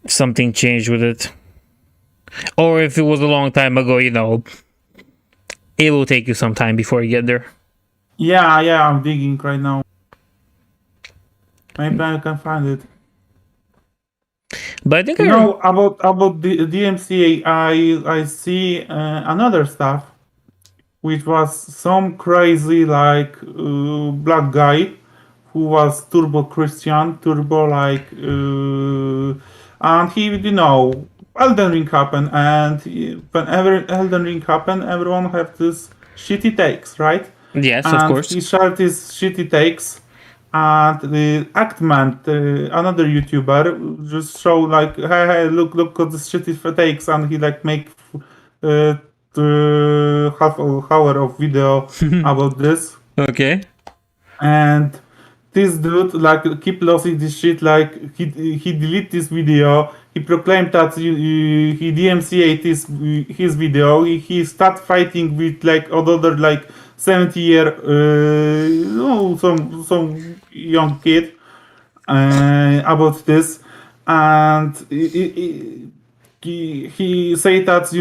Speaker 1: something changed with it. Or if it was a long time ago, it will take you some time before you get there.
Speaker 2: Yeah, I'm digging right now. Maybe I can find it.
Speaker 1: But I think
Speaker 2: About the DMCA, I see another stuff, which was some crazy like black guy who was turbo Christian, turbo like, and he, Elden Ring happened, and whenever Elden Ring happened, everyone have this shitty takes, right?
Speaker 1: yes, of
Speaker 2: And
Speaker 1: course.
Speaker 2: he shared his shitty takes, and the Actman, another YouTuber, just show like, hey, look at this shitty takes, and he like make uh, half an hour of video about this,
Speaker 1: Okay.
Speaker 2: and this dude like keep losing this shit. Like he delete this video. He proclaimed that he DMCA his video. He start fighting with like another like 70-year some young kid about this, and he said that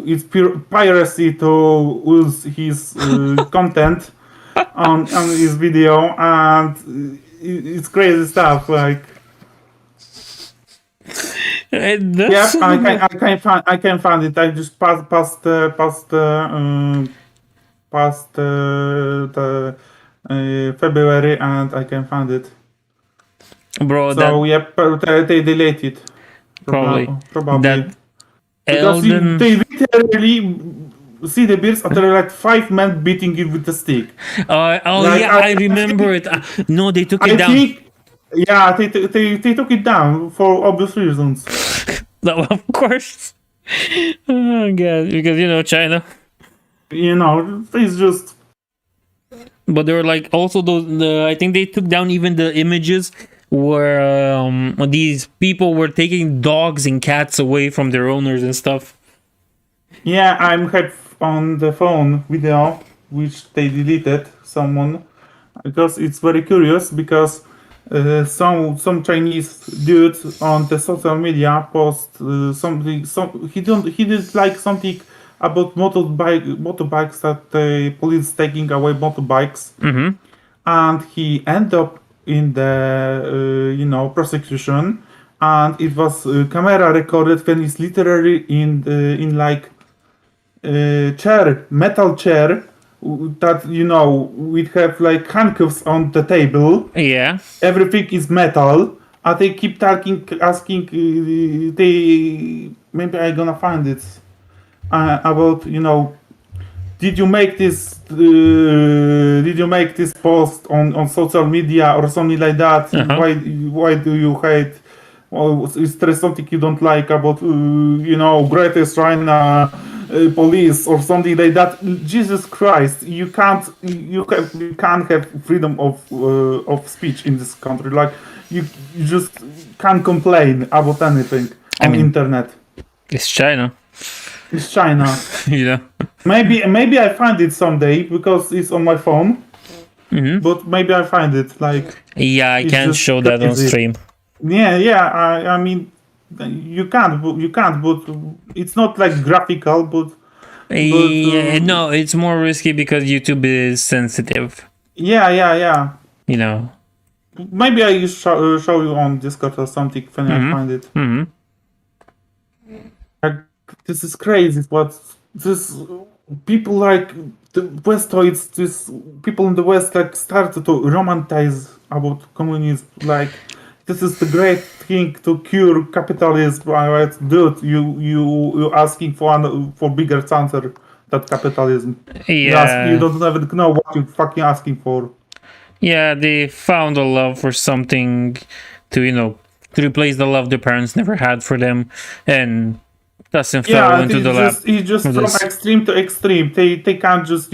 Speaker 2: it's pure piracy to use his content on his video, and it's crazy stuff. Like,
Speaker 1: That's
Speaker 2: yep, I can find it. I just past the February, and I can find it.
Speaker 1: bro.
Speaker 2: So yep, they delete it
Speaker 1: Probably
Speaker 2: probably
Speaker 1: that
Speaker 2: because
Speaker 1: Elden.
Speaker 2: they literally see the bears after like 5 men beating it with a stick. Like,
Speaker 1: Yeah, I remember it. No, they took it
Speaker 2: I
Speaker 1: down.
Speaker 2: think, yeah, they took it down for obvious reasons.
Speaker 1: No, of course. Oh god, because China.
Speaker 2: It's just,
Speaker 1: But there were like also I think they took down even the images where these people were taking dogs and cats away from their owners and stuff.
Speaker 2: yeah, I'm had on the phone video, which they deleted, someone, because it's very curious, because some Chinese dude on the social media post something, he did like something about motorbikes, that the police taking away motorbikes, and he ended up in the prosecution, and it was camera recorded when he's literally in like metal chair, that we have like handcuffs on the table.
Speaker 1: Yeah.
Speaker 2: Everything is metal, and they keep asking. They maybe I gonna find it about did you make this? Did you make this post on social media or something like that? Why do you hate? Or is there something you don't like about greatest China police or something like that? Jesus Christ, you can't have freedom of speech in this country. Like, you just can't complain about anything on internet.
Speaker 1: It's China.
Speaker 2: It's China.
Speaker 1: Yeah.
Speaker 2: Maybe I find it someday because it's on my phone. But maybe I find it like.
Speaker 1: Yeah, I can't show that on stream.
Speaker 2: Yeah. I mean, you can't, but it's not like graphical, but.
Speaker 1: No, it's more risky because YouTube is sensitive.
Speaker 2: Yeah.
Speaker 1: You
Speaker 2: Maybe I show you on Discord or something when I find it. Like, this is crazy, but this people like the Westoids, this people in the West like started to romanticize about communism. Like, this is the great thing to cure capitalism. Right? Dude, you asking for bigger answer than capitalism.
Speaker 1: Yeah.
Speaker 2: You don't even know what you're fucking asking for.
Speaker 1: Yeah, they found a love for something to replace the love their parents never had for them, and doesn't fall into the lap.
Speaker 2: It's just from extreme to extreme. They can't just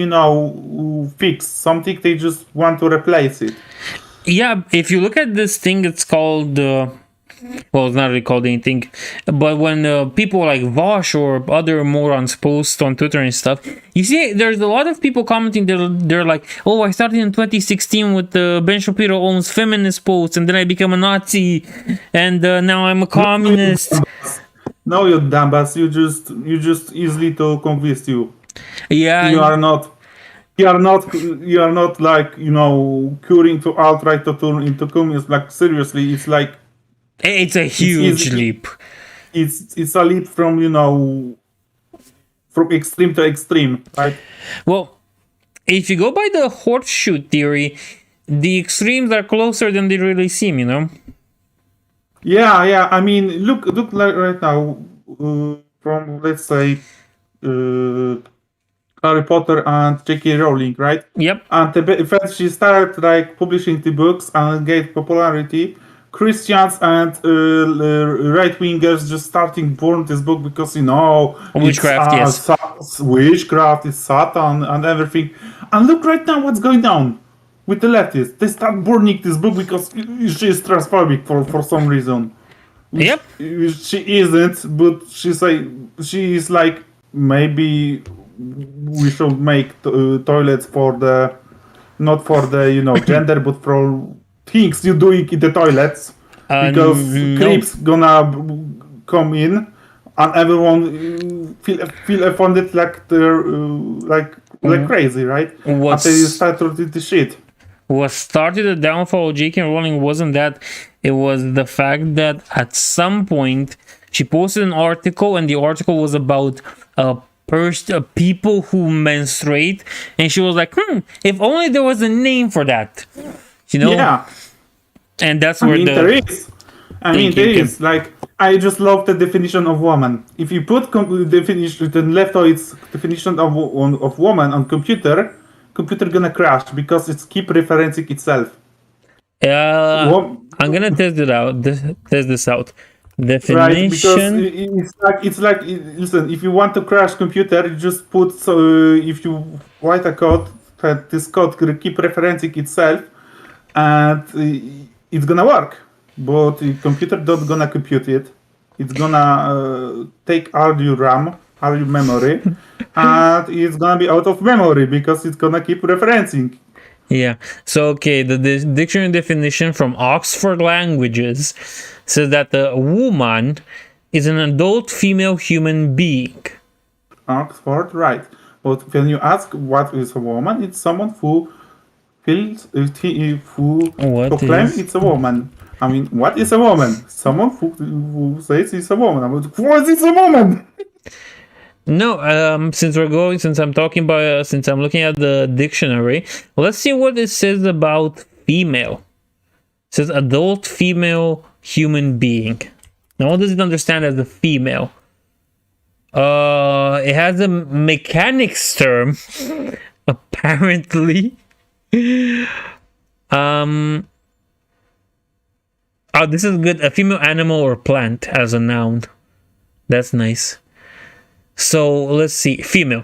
Speaker 2: fix something. They just want to replace it.
Speaker 1: Yeah, if you look at this thing, it's called well, it's not really called anything, but when people like Vosh or other morons post on Twitter and stuff, you see there's a lot of people commenting. They're like, oh, I started in 2016 with Ben Shapiro owns feminist posts, and then I became a Nazi, and now I'm a communist.
Speaker 2: No, you dumbass. You just easily to convince you.
Speaker 1: Yeah,
Speaker 2: You are not. You are not. You are not like curing to outright to turn into communist. Like seriously, it's like
Speaker 1: it's a
Speaker 2: it's
Speaker 1: huge
Speaker 2: easy.
Speaker 1: leap.
Speaker 2: It's a leap from from extreme to extreme, right?
Speaker 1: Well, if you go by the horseshoe theory, the extremes are closer than they really seem, you know?
Speaker 2: Yeah, yeah. I mean, look like right now, from let's say uh, Harry Potter and J.K. Rowling, right?
Speaker 1: Yep.
Speaker 2: And first she started like publishing the books and gave popularity. Christians and right wingers just starting burn this book because it's
Speaker 1: Witchcraft, yes.
Speaker 2: witchcraft, it's Satan and everything. And look right now what's going on with the leftists. They start burning this book because she is transphobic for some reason, which,
Speaker 1: Yep.
Speaker 2: which she isn't. But she is like maybe we should make toilets for the not for the gender but for things you doing in the toilets because
Speaker 1: No.
Speaker 2: creeps gonna come in and everyone feel offended like they're like crazy, right? Until you
Speaker 1: What's
Speaker 2: start to do the shit.
Speaker 1: what started the downfall of J.K. Rowling wasn't that, it was the fact that at some point she posted an article, and the article was about people who menstruate, and she was like, if only there was a name for that, you know?
Speaker 2: Yeah,
Speaker 1: And that's
Speaker 2: I
Speaker 1: where
Speaker 2: mean there
Speaker 1: the
Speaker 2: is. I mean there
Speaker 1: thinking came.
Speaker 2: is. Like I just love the definition of woman. If you put definition the leftoid's definition of woman on computer gonna crash because it's keep referencing itself.
Speaker 1: Uh,
Speaker 2: Wo-
Speaker 1: I'm gonna test it out. Test this out.
Speaker 2: right? Because
Speaker 1: Definition.
Speaker 2: it's like listen. If you want to crash computer, you just put if you write a code that this code will keep referencing itself, and it's gonna work. But the computer not gonna compute it. It's gonna take all your RAM, all your memory, and it's gonna be out of memory because it's gonna keep referencing.
Speaker 1: Yeah. So okay, the dictionary definition from Oxford Languages says that a woman is an adult female human being.
Speaker 2: Oxford, right? But when you ask what is a woman, it's someone who feels who
Speaker 1: What
Speaker 2: proclaim
Speaker 1: is?
Speaker 2: it's a woman. I mean, what is a woman? Someone who says it's a woman. I'm like, what is a woman?
Speaker 1: No, since I'm talking about, since I'm looking at the dictionary, let's see what it says about female. It says adult female human being. Now, what does it understand as a female? It has a mechanics term, apparently. Um, oh, this is good. A female animal or plant as a noun. That's nice. So let's see. Female.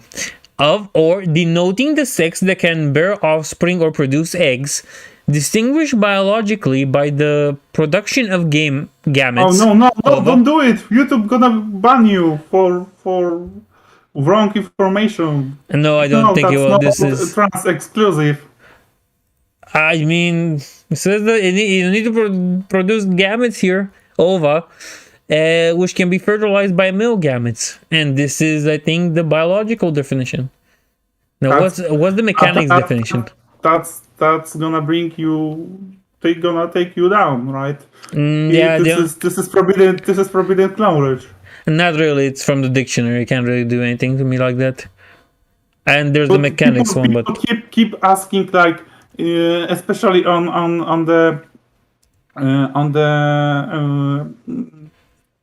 Speaker 1: Of or denoting the sex that can bear offspring or produce eggs, distinguished biologically by the production of
Speaker 2: Oh
Speaker 1: gametes.
Speaker 2: no!
Speaker 1: Ova.
Speaker 2: Don't do it. YouTube gonna ban you for wrong information.
Speaker 1: No, I don't
Speaker 2: No,
Speaker 1: think it
Speaker 2: that's
Speaker 1: will.
Speaker 2: not
Speaker 1: This is.
Speaker 2: trans exclusive.
Speaker 1: I mean, it says that you need to produce gametes here, ova, which can be fertilized by male gametes, and this is, I think, the biological definition. Now,
Speaker 2: That's
Speaker 1: what's the mechanics
Speaker 2: that,
Speaker 1: definition?
Speaker 2: that's gonna bring you. They gonna take you down, right?
Speaker 1: Yeah,
Speaker 2: This is forbidden. This is forbidden knowledge.
Speaker 1: not really. It's from the dictionary. You can't really do anything to me like that. And there's the
Speaker 2: But people
Speaker 1: mechanics one,
Speaker 2: people
Speaker 1: but
Speaker 2: keep asking like, especially on the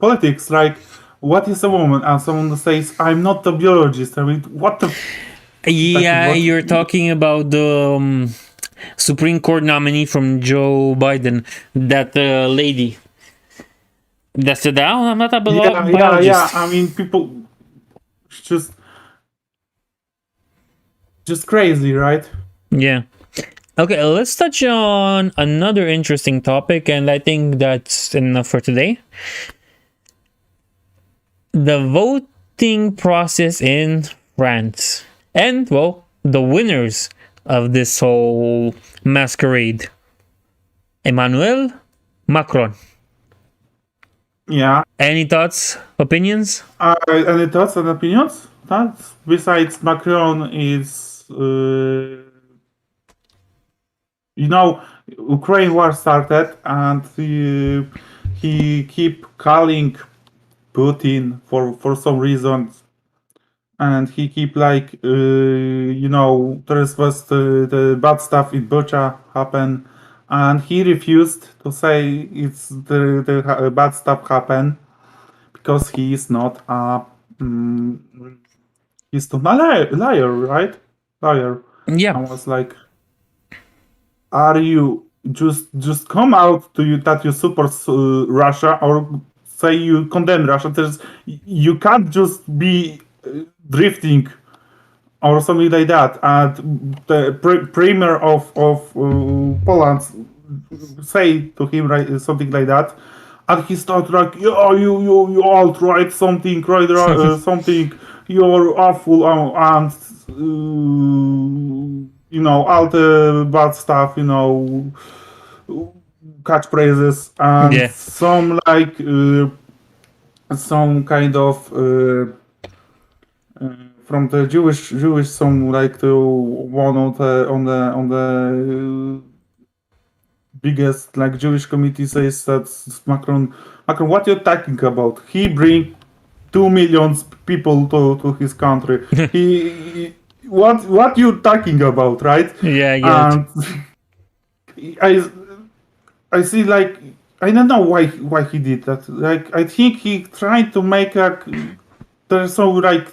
Speaker 2: politics, like, what is a woman? And someone says, "I'm not a biologist." I mean, what the? Like
Speaker 1: yeah,
Speaker 2: what?
Speaker 1: you're talking about the Supreme Court nominee from Joe Biden, that lady. That's it. Oh, I'm not a
Speaker 2: Yeah.
Speaker 1: biologist.
Speaker 2: I mean, people just just crazy, right?
Speaker 1: Yeah. Okay, let's touch on another interesting topic, and I think that's enough for today. The voting process in France. And, well, the winners of this whole masquerade. Emmanuel Macron.
Speaker 2: Yeah.
Speaker 1: Any thoughts, opinions?
Speaker 2: Any thoughts and opinions? That besides Macron is, Ukraine war started, and he keep calling Putin for some reasons, and he keep like, there was the bad stuff in Bucha happen, and he refused to say it's the bad stuff happen because he is not a mm, he's not a liar, right? Liar.
Speaker 1: Yeah.
Speaker 2: I was like, are you just come out to you that you support Russia or say you condemn Russia? You can't just be drifting or something like that. And the premier of Poland say to him something like that, and he started like, yeah, you alt right something, right, something, you're awful, and all the bad stuff, catchphrases and
Speaker 1: Yeah.
Speaker 2: some kind of from the Jewish some like the one on the biggest like Jewish committee says that Macron, what you're talking about? He bring 2 million people to his country. What you talking about, right?
Speaker 1: Yeah, I get it.
Speaker 2: And I I see like I don't know why he did that. Like I think he tried to make a there's so like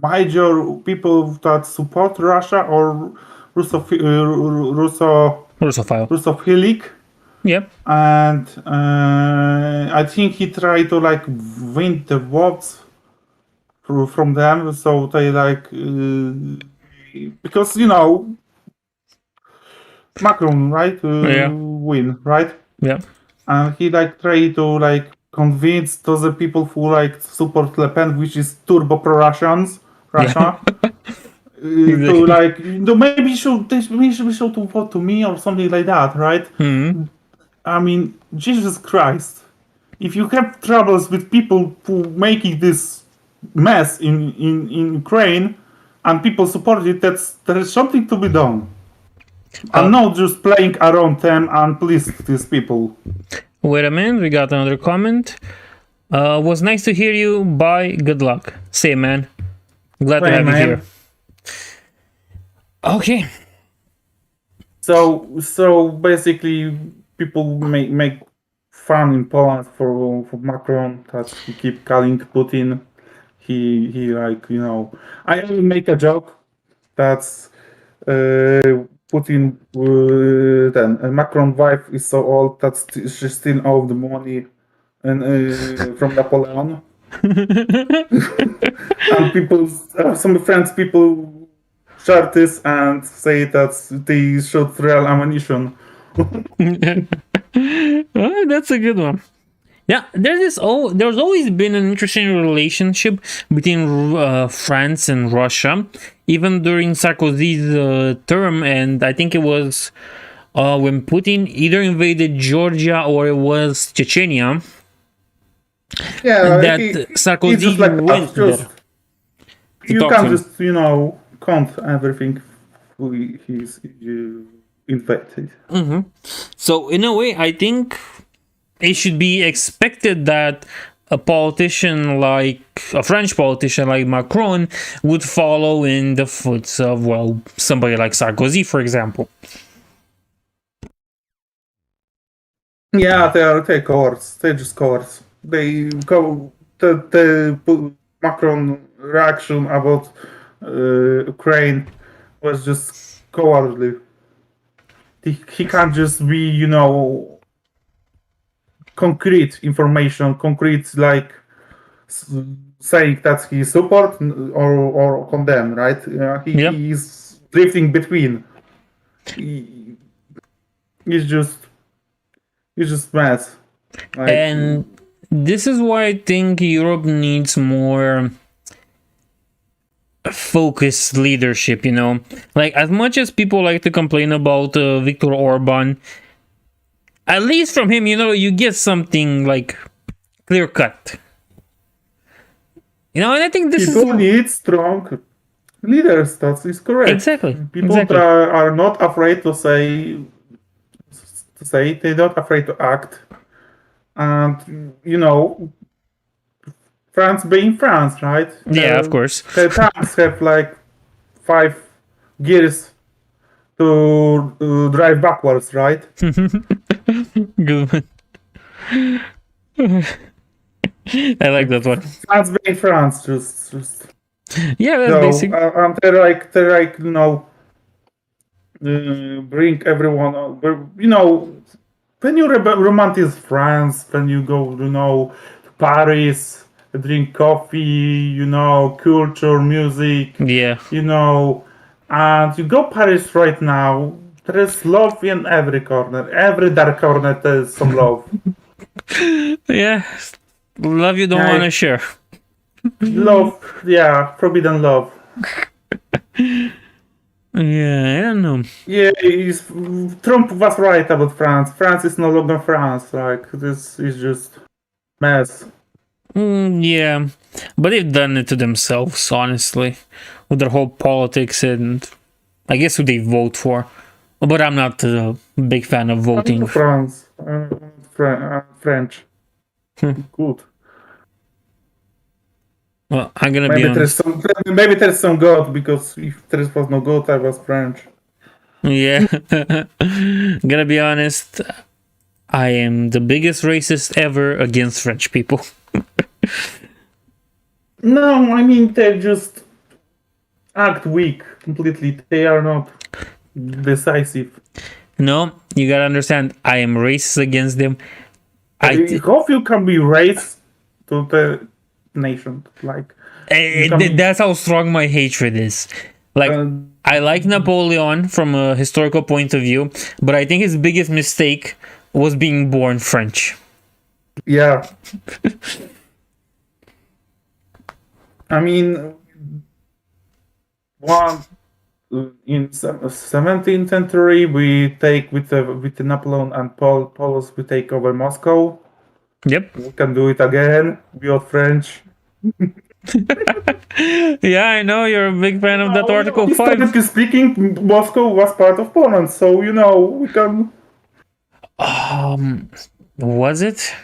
Speaker 2: major people that support Russia or Russo Russo
Speaker 1: Russophile.
Speaker 2: Russophilic,
Speaker 1: Yep.
Speaker 2: and I think he tried to like win the votes from them, so they like because Macron, right,
Speaker 1: Yeah.
Speaker 2: win, right,
Speaker 1: Yeah.
Speaker 2: and he like tried to like convince those people who like support Le Pen, which is turbo pro-Russians,
Speaker 1: Yeah.
Speaker 2: Russia, to
Speaker 1: Exactly.
Speaker 2: like maybe should to vote to me or something like that, right?
Speaker 1: Hmm.
Speaker 2: I mean, Jesus Christ. If you have troubles with people who making this mess in Ukraine and people support it, there is something to be done.
Speaker 1: Uh,
Speaker 2: And not just playing around them and please these people.
Speaker 1: Wait a minute. We got another comment. Was nice to hear you. Bye. Good luck. Same, man. Glad to
Speaker 2: Hey
Speaker 1: have you here.
Speaker 2: man.
Speaker 1: Okay.
Speaker 2: So basically people make fun in Poland for Macron that he keep calling Putin. He like I will make a joke that's Putin then Macron wife is so old that she still owes the money and from Napoleon. And people, some friends, people share this and say that they shoot real ammunition.
Speaker 1: Oh, that's a good one. Yeah, there's always been an interesting relationship between France and Russia, even during Sarkozy's term, and I think it was when Putin either invaded Georgia or it was Chechnya,
Speaker 2: Yeah,
Speaker 1: that
Speaker 2: he just
Speaker 1: Sarkozy
Speaker 2: like that.
Speaker 1: went
Speaker 2: Just
Speaker 1: there to
Speaker 2: you
Speaker 1: talk to
Speaker 2: can't
Speaker 1: him.
Speaker 2: just count everything he's invented.
Speaker 1: So in a way, I think it should be expected that a politician like a French politician like Macron would follow in the footsteps of, well, somebody like Sarkozy, for example.
Speaker 2: Yeah, they're cowards. They're just cowards. They go the Macron reaction about Ukraine was just cowardly. He can't just be concrete information, concrete like saying that he support or condemn, right?
Speaker 1: Yeah.
Speaker 2: He is drifting between. He, he's just he's just mad. Like
Speaker 1: And this is why I think Europe needs more focused leadership, you know? Like, as much as people like to complain about Viktor Orban, At least from him, you get something like clear cut. And I think this is
Speaker 2: People need strong leaders. That is correct.
Speaker 1: exactly.
Speaker 2: People are not afraid to say. They're not afraid to act, and France being France, right?
Speaker 1: Yeah, of course.
Speaker 2: The tanks have like 5 gears to drive backwards, right?
Speaker 1: Good one. I like that one.
Speaker 2: France being France, just
Speaker 1: Yeah, that's
Speaker 2: so
Speaker 1: basic.
Speaker 2: and they're like bring everyone. When you romanticize France, when you go, to Paris, drink coffee, culture, music,
Speaker 1: Yeah.
Speaker 2: and you go Paris right now. There is love in every corner. Every dark corner there is some love.
Speaker 1: Yeah. Love you don't
Speaker 2: Yeah.
Speaker 1: want to share.
Speaker 2: Love, yeah, forbidden love.
Speaker 1: Yeah, I don't know.
Speaker 2: Yeah, Trump was right about France. France is no longer France. Like, this is just mess.
Speaker 1: Yeah, but they've done it to themselves, honestly, with their whole politics and I guess who they vote for. But I'm not a big fan of voting.
Speaker 2: France, French. Good.
Speaker 1: Well, I'm gonna be honest.
Speaker 2: Maybe there's some God, because if there was no God, I was French.
Speaker 1: Yeah, gonna be honest. I am the biggest racist ever against French people.
Speaker 2: No, I mean, they just act weak completely. They are not decisive.
Speaker 1: No, you gotta understand. I am racist against them.
Speaker 2: How you can be race to the nation? Like,
Speaker 1: That's how strong my hatred is. Like, I like Napoleon from a historical point of view, but I think his biggest mistake was being born French.
Speaker 2: yeah. I mean, in 17th century, we take with Napoleon and Paulus, we take over Moscow.
Speaker 1: Yep.
Speaker 2: We can do it again. We are French.
Speaker 1: Yeah, I know you're a big fan of that Article 5.
Speaker 2: Historically speaking, Moscow was part of Poland, so we can.
Speaker 1: Was it?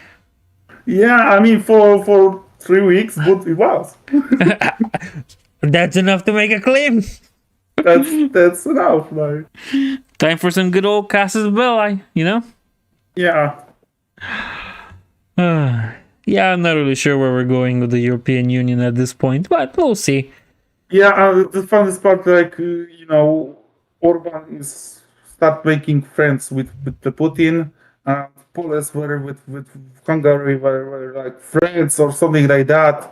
Speaker 2: Yeah, I mean, for 3 weeks, but it was.
Speaker 1: That's enough to make a claim.
Speaker 2: That's enough, like.
Speaker 1: Time for some good old Casus Belli,
Speaker 2: Yeah.
Speaker 1: Yeah, I'm not really sure where we're going with the European Union at this point, but we'll see.
Speaker 2: Yeah, the funniest part, like, Orban is start making friends with the Putin, and Polish were with Hungary were like friends or something like that.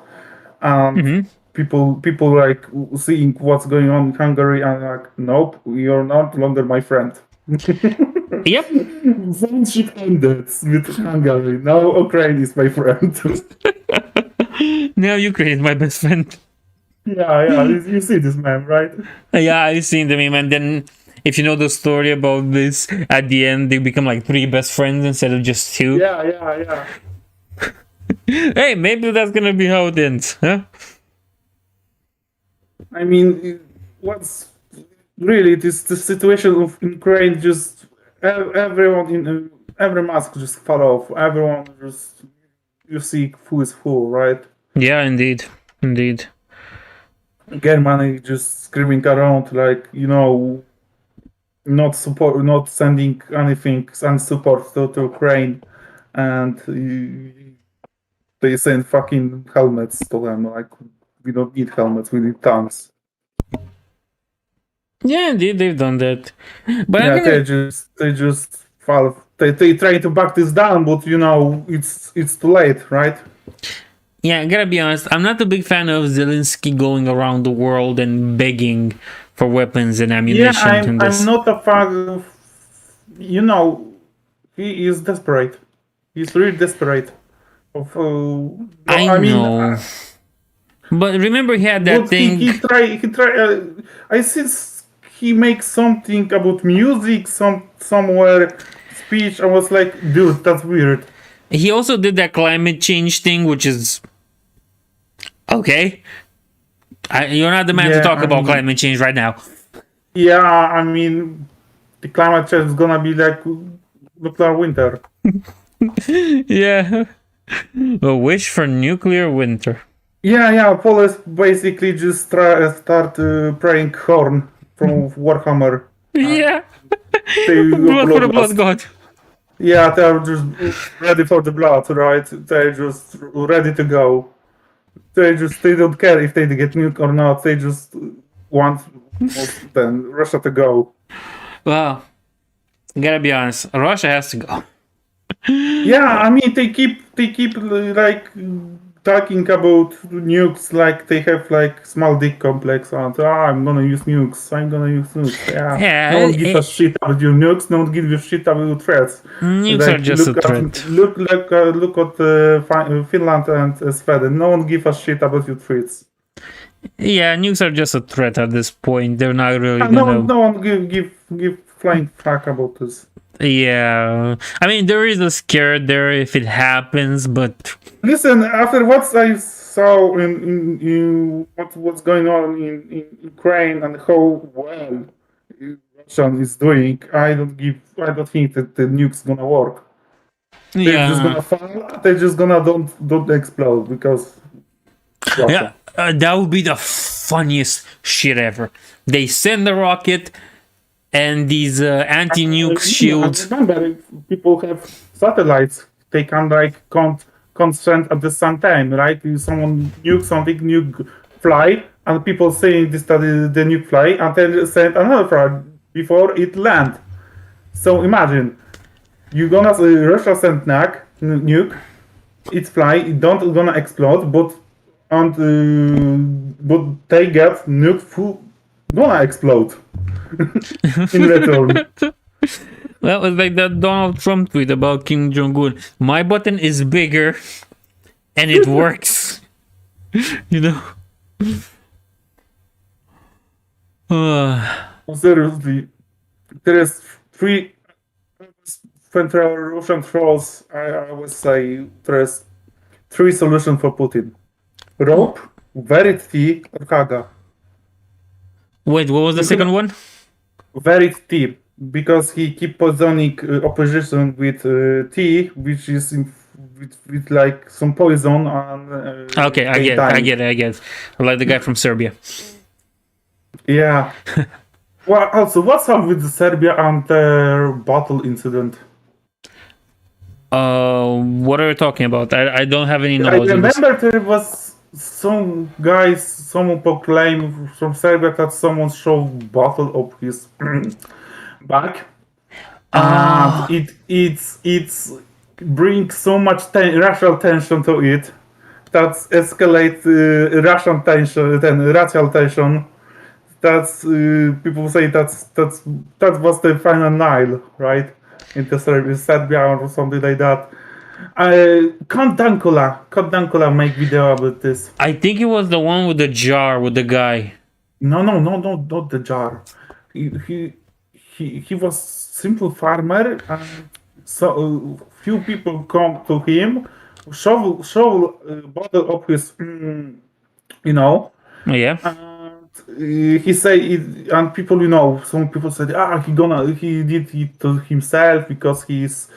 Speaker 2: And people like seeing what's going on in Hungary and like, nope, you're not longer my friend.
Speaker 1: Yep.
Speaker 2: Friendship ended with Hungary. Now Ukraine is my friend.
Speaker 1: Now Ukraine is my best friend.
Speaker 2: Yeah, you see this man, right?
Speaker 1: Yeah, I've seen the meme, and then if you know the story about this, at the end they become like 3 best friends instead of just 2.
Speaker 2: Yeah.
Speaker 1: Hey, maybe that's gonna be how it ends, huh?
Speaker 2: I mean, what's really this situation of Ukraine? Just everyone in every mask just fall off. Everyone just, you see who is who, right?
Speaker 1: Yeah, indeed.
Speaker 2: Germany just screaming around like, not sending anything and support to Ukraine, and they send fucking helmets to them. Like, we don't need helmets, we need tanks.
Speaker 1: Yeah, indeed, they've done that. But
Speaker 2: Yeah, they just fall. They try to back this down, but it's too late, right?
Speaker 1: yeah, I gotta be honest, I'm not a big fan of Zelensky going around the world and begging for weapons and ammunition.
Speaker 2: Yeah,
Speaker 1: and this.
Speaker 2: I'm not a fan of. He is desperate. He's really desperate.
Speaker 1: I know. But remember, he had that
Speaker 2: but
Speaker 1: thing.
Speaker 2: He try. I see he makes something about music somewhere, speech. I was like, dude, that's weird.
Speaker 1: He also did that climate change thing, which is okay. You're not the man to
Speaker 2: Yeah,
Speaker 1: talk
Speaker 2: I
Speaker 1: about
Speaker 2: mean,
Speaker 1: climate change right now.
Speaker 2: yeah, I mean, the climate change is gonna be like nuclear winter.
Speaker 1: Yeah. A wish for nuclear winter.
Speaker 2: Yeah, Polish basically just start praying horn from Warhammer.
Speaker 1: Yeah.
Speaker 2: They
Speaker 1: Blood for the blood
Speaker 2: bloodlust.
Speaker 1: god.
Speaker 2: Yeah, they're just ready for the blood, right? They're just ready to go. They don't care if they get nuked or not. They just want then Russia to go.
Speaker 1: Well, gotta be honest, Russia has to go.
Speaker 2: Yeah, I mean they keep like talking about nukes like they have like small dick complex and I'm gonna use nukes. I'm gonna use nukes. Yeah,
Speaker 1: Yeah,
Speaker 2: no one gives a shit about your nukes. No one gives a shit about your threats.
Speaker 1: nukes are
Speaker 2: Like
Speaker 1: just a threat.
Speaker 2: look at Finland and Sweden. No one gives a shit about your threats.
Speaker 1: Yeah, nukes are just a threat at this point. They're not really
Speaker 2: No one,
Speaker 1: gonna.
Speaker 2: no one give flying fuck about this.
Speaker 1: Yeah, I mean there is a scare there if it happens, but
Speaker 2: Listen, after what I saw in what's going on in Ukraine and how well Russia is doing, I don't think that the nuke's gonna work. They're just
Speaker 1: yeah,
Speaker 2: gonna fall. They're just gonna don't explode because
Speaker 1: yeah,
Speaker 2: Russia.
Speaker 1: that would be the funniest shit ever. They send the rocket and these anti-nuke
Speaker 2: Yeah, and
Speaker 1: shields.
Speaker 2: remember, people have satellites. They can like consent at the same time, right? If someone nuke something, nuke fly, and people saying this that the nuke fly, and then send another fly before it land. So imagine you gonna Russia send nuke, it fly, it don't gonna explode, but they get nuke full gonna explode in return.
Speaker 1: Well, it's like that Donald Trump tweet about Kim Jong Un. My button is bigger, and it works. You know.
Speaker 2: Seriously, there is three central Russian trolls. I would say there's three solutions for Putin: rope, Verity, or Kaga.
Speaker 1: Wait, what was the second one?
Speaker 2: Verity, because he keep positioning opposition with tea, which is with like some poison and
Speaker 1: Okay, I
Speaker 2: they
Speaker 1: get it. I
Speaker 2: dying.
Speaker 1: get it. I get it. Like the guy from Serbia.
Speaker 2: Yeah. Well, also, what's up with Serbia and their bottle incident?
Speaker 1: What are you talking about? I don't have any
Speaker 2: I
Speaker 1: knowledge of this.
Speaker 2: remember there was some guys, someone proclaimed from Serbia that someone showed bottle of his back, and it's brings so much racial tension to it that escalate Russian tension, then racial tension. That's people say that was the final nail, right? In the Serbia or something like that. Count Dankula make video about this.
Speaker 1: I think it was the one with the jar with the guy.
Speaker 2: No, not the jar. He was simple farmer, and so few people come to him, shovel bottle of his, you know,
Speaker 1: Yeah.
Speaker 2: and he say it, and people, some people said, he did it to himself because he's,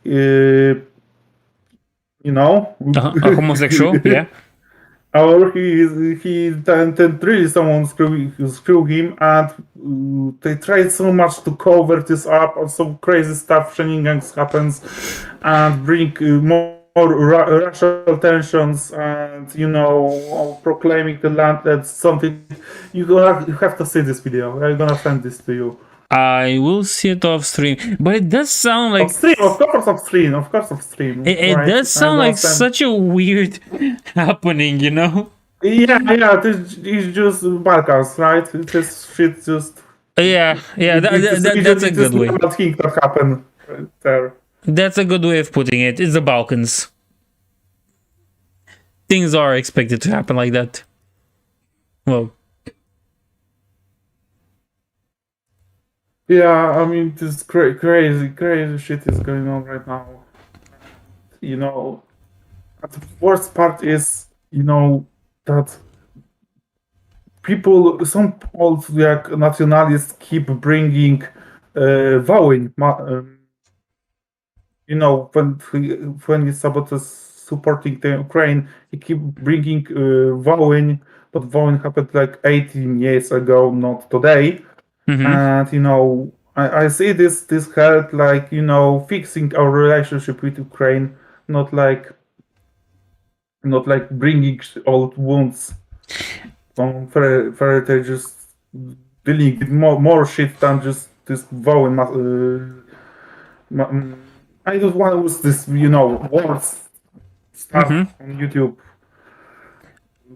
Speaker 2: you know.
Speaker 1: A homosexual. Yeah.
Speaker 2: Or he then really someone screw him, and they tried so much to cover this up, and some crazy stuff, shenanigans happens, and bring more racial tensions, and proclaiming the land that's something. You have to see this video. I'm gonna send this to you.
Speaker 1: I will see it off stream, but it does sound like
Speaker 2: Of course, off stream.
Speaker 1: it
Speaker 2: Right?
Speaker 1: does sound
Speaker 2: I'm
Speaker 1: like
Speaker 2: gonna send-
Speaker 1: such a weird happening, you know?
Speaker 2: Yeah. It's just Balkans, right? This shit just.
Speaker 1: Yeah, that's a good way.
Speaker 2: Normal thing that happened there.
Speaker 1: That's a good way of putting it. It's the Balkans. Things are expected to happen like that. Well,
Speaker 2: Yeah, I mean, this crazy shit is going on right now. You know, the worst part is, that some old like nationalists keep bringing Wołyń. When he sabotages supporting the Ukraine, he keep bringing Wołyń, but Wołyń happened like 18 years ago, not today.
Speaker 1: Mm-hmm.
Speaker 2: And I see this help like fixing our relationship with Ukraine, not like bringing old wounds from further just dealing with more shit than just this Wołyń. I don't want to use this words stuff
Speaker 1: Mm-hmm.
Speaker 2: on YouTube.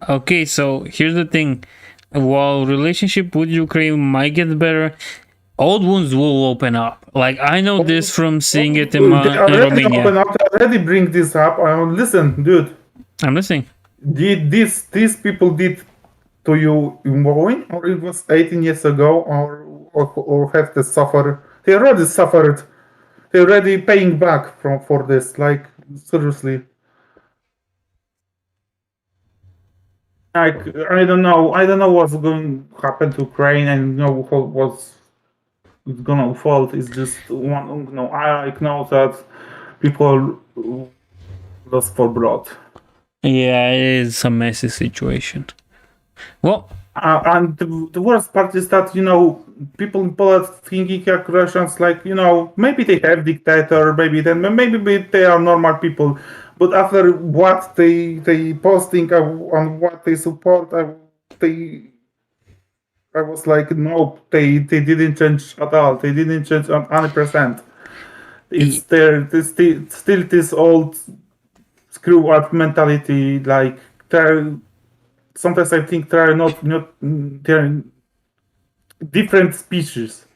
Speaker 1: Okay, so here's the thing. While relationship with Ukraine might get better, old wounds will open up. Like I know this from seeing it
Speaker 2: They
Speaker 1: in
Speaker 2: already
Speaker 1: Romania.
Speaker 2: open up. They already bring this up. Listen, dude.
Speaker 1: I'm listening.
Speaker 2: Did these people did to you in Wołyń, or it was 18 years ago, or have they suffered? They already suffered. They're already paying back for this. Like seriously. Like I don't know. I don't know what's going to happen to Ukraine, and what's gonna unfold. It's just one. I know that people lost for blood.
Speaker 1: Yeah, it is a messy situation. Well,
Speaker 2: And the worst part is that people in Poland thinking like Russians, like maybe they have dictator, maybe they are normal people, but after what they posting on what they support, they I was like, no, they didn't change at all. They didn't change 100%. It's there. Still this old screw up mentality. Like sometimes I think they're not they're different species.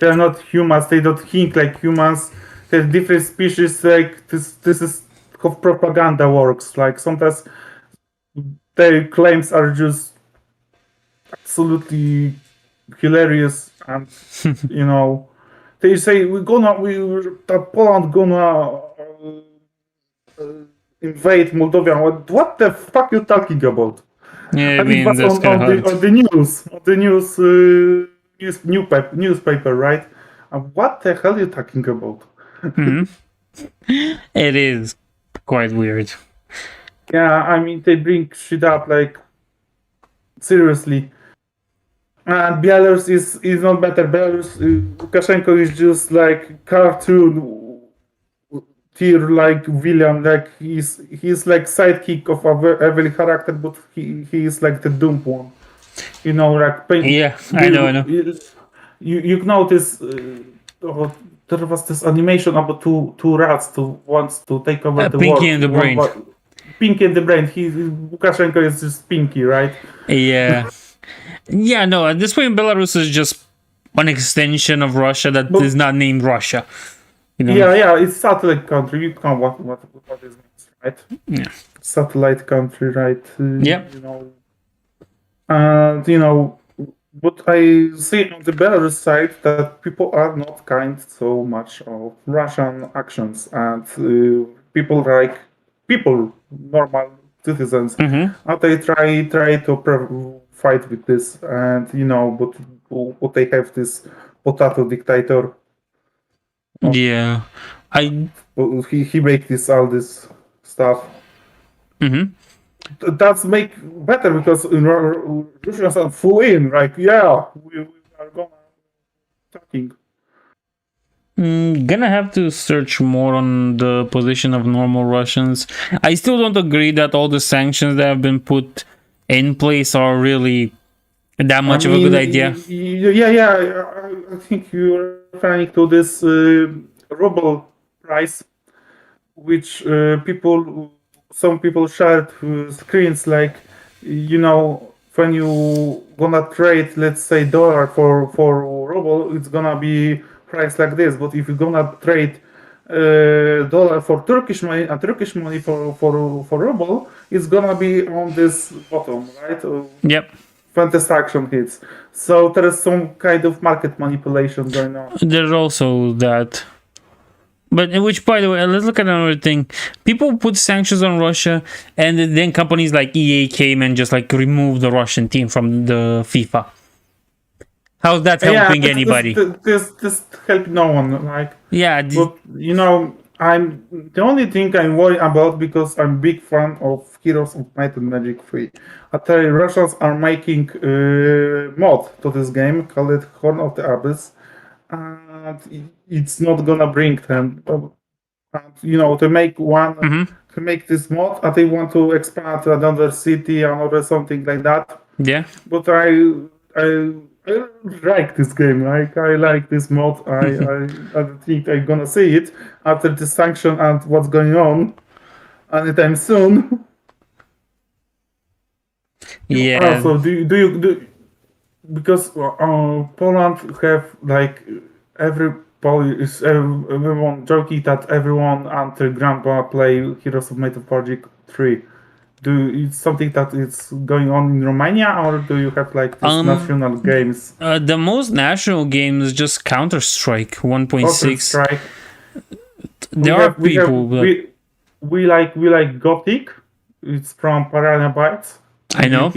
Speaker 2: They're not humans. They don't think like humans. They're different species. Like this is how propaganda works. Like sometimes their claims are just absolutely hilarious, and they say that Poland gonna invade Moldova. What the fuck you talking about?
Speaker 1: yeah, I
Speaker 2: And it
Speaker 1: mean
Speaker 2: was
Speaker 1: that's kind of hard.
Speaker 2: on the newspaper, right? And what the hell are you talking about?
Speaker 1: Mm-hmm. It is quite weird.
Speaker 2: Yeah, I mean they bring shit up like seriously. And Belarus is not better. Belarus, Lukashenko is just like cartoon tier like villain. Like he's like sidekick of a evil character, but he is like the doomed one. Like
Speaker 1: Yeah, I know.
Speaker 2: you notice there was this animation about two rats who wants to take over the
Speaker 1: Pinky
Speaker 2: world.
Speaker 1: and the Brain.
Speaker 2: Pinky in the Brain. Lukashenko is just Pinky, right?
Speaker 1: Yeah. Yeah, no, at this point, Belarus is just an extension of Russia that is not named Russia.
Speaker 2: Yeah, it's satellite country. You know what this means, right?
Speaker 1: Yeah.
Speaker 2: Satellite country, right?
Speaker 1: Yeah.
Speaker 2: And but I see on the Belarus side that people are not kind so much of Russian actions, and normal citizens,
Speaker 1: Mm-hmm.
Speaker 2: and they try to fight with this, and but they have this potato dictator.
Speaker 1: Yeah.
Speaker 2: He make all this stuff.
Speaker 1: Mm-hmm.
Speaker 2: That's make better because Russians are full in. Like, yeah, we are gonna attacking.
Speaker 1: Gonna have to search more on the position of normal Russians. I still don't agree that all the sanctions that have been put in place are really that much of a good idea.
Speaker 2: Yeah. I think you're referring to this ruble price, which some people shared screens like, when you gonna trade, let's say, dollar for ruble, it's gonna be price like this. But if you're gonna trade dollar for Turkish money and Turkish money for ruble, it's gonna be on this bottom, right?
Speaker 1: Yep.
Speaker 2: when destruction hits. So there is some kind of market manipulation going on.
Speaker 1: There's also that. But which, by the way, let's look at another thing. People put sanctions on Russia, and then companies like EA came and just like removed the Russian team from the FIFA. How's that helping anybody?
Speaker 2: This help no one. Like,
Speaker 1: Yeah,
Speaker 2: but you know, I'm the only thing I'm worried about because I'm big fan of Heroes of Might and Magic 3. Actually, Russians are making mod to this game called it Horn of the Abyss, and it's not gonna bring them. And, you know, to make to make this mod, they want to expand to another city or something like that.
Speaker 1: yeah.
Speaker 2: But I like this game. Like I like this mod. I think I'm gonna see it after the sanction and what's going on anytime soon.
Speaker 1: Yeah.
Speaker 2: Also, do you because Poland have like everyone joking that everyone until Grandpa play Heroes of Might and Magic 3. It's something that is going on in Romania, or do you have like these national games?
Speaker 1: The most national game is just Counter-Strike 1.6.
Speaker 2: Strike.
Speaker 1: There are people.
Speaker 2: We like Gothic. It's from Piranha Bytes.
Speaker 1: I know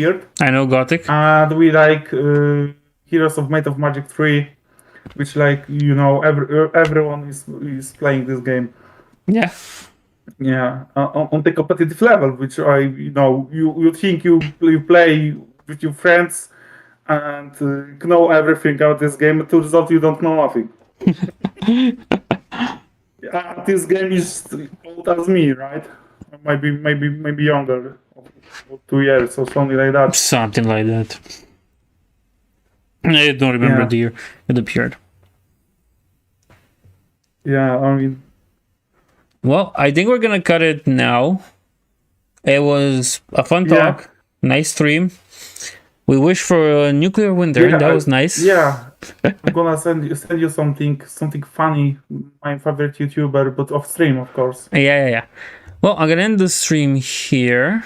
Speaker 1: Gothic.
Speaker 2: And we like Heroes of Might of Magic 3, which like you know everyone is playing this game.
Speaker 1: Yeah.
Speaker 2: Yeah, on the competitive level, which you think you play with your friends and know everything about this game. But to result, you don't know nothing. This game is old as me, right? Maybe younger, 2 years or something like that.
Speaker 1: Something like that. I don't remember the year it appeared.
Speaker 2: Yeah, I mean.
Speaker 1: Well, I think we're gonna cut it now. It was a fun talk, nice stream. We wish for a nuclear winter. That was nice.
Speaker 2: Yeah, I'm gonna send you something funny. My favorite YouTuber, but off stream, of course.
Speaker 1: Yeah. Well, I'm gonna end the stream here.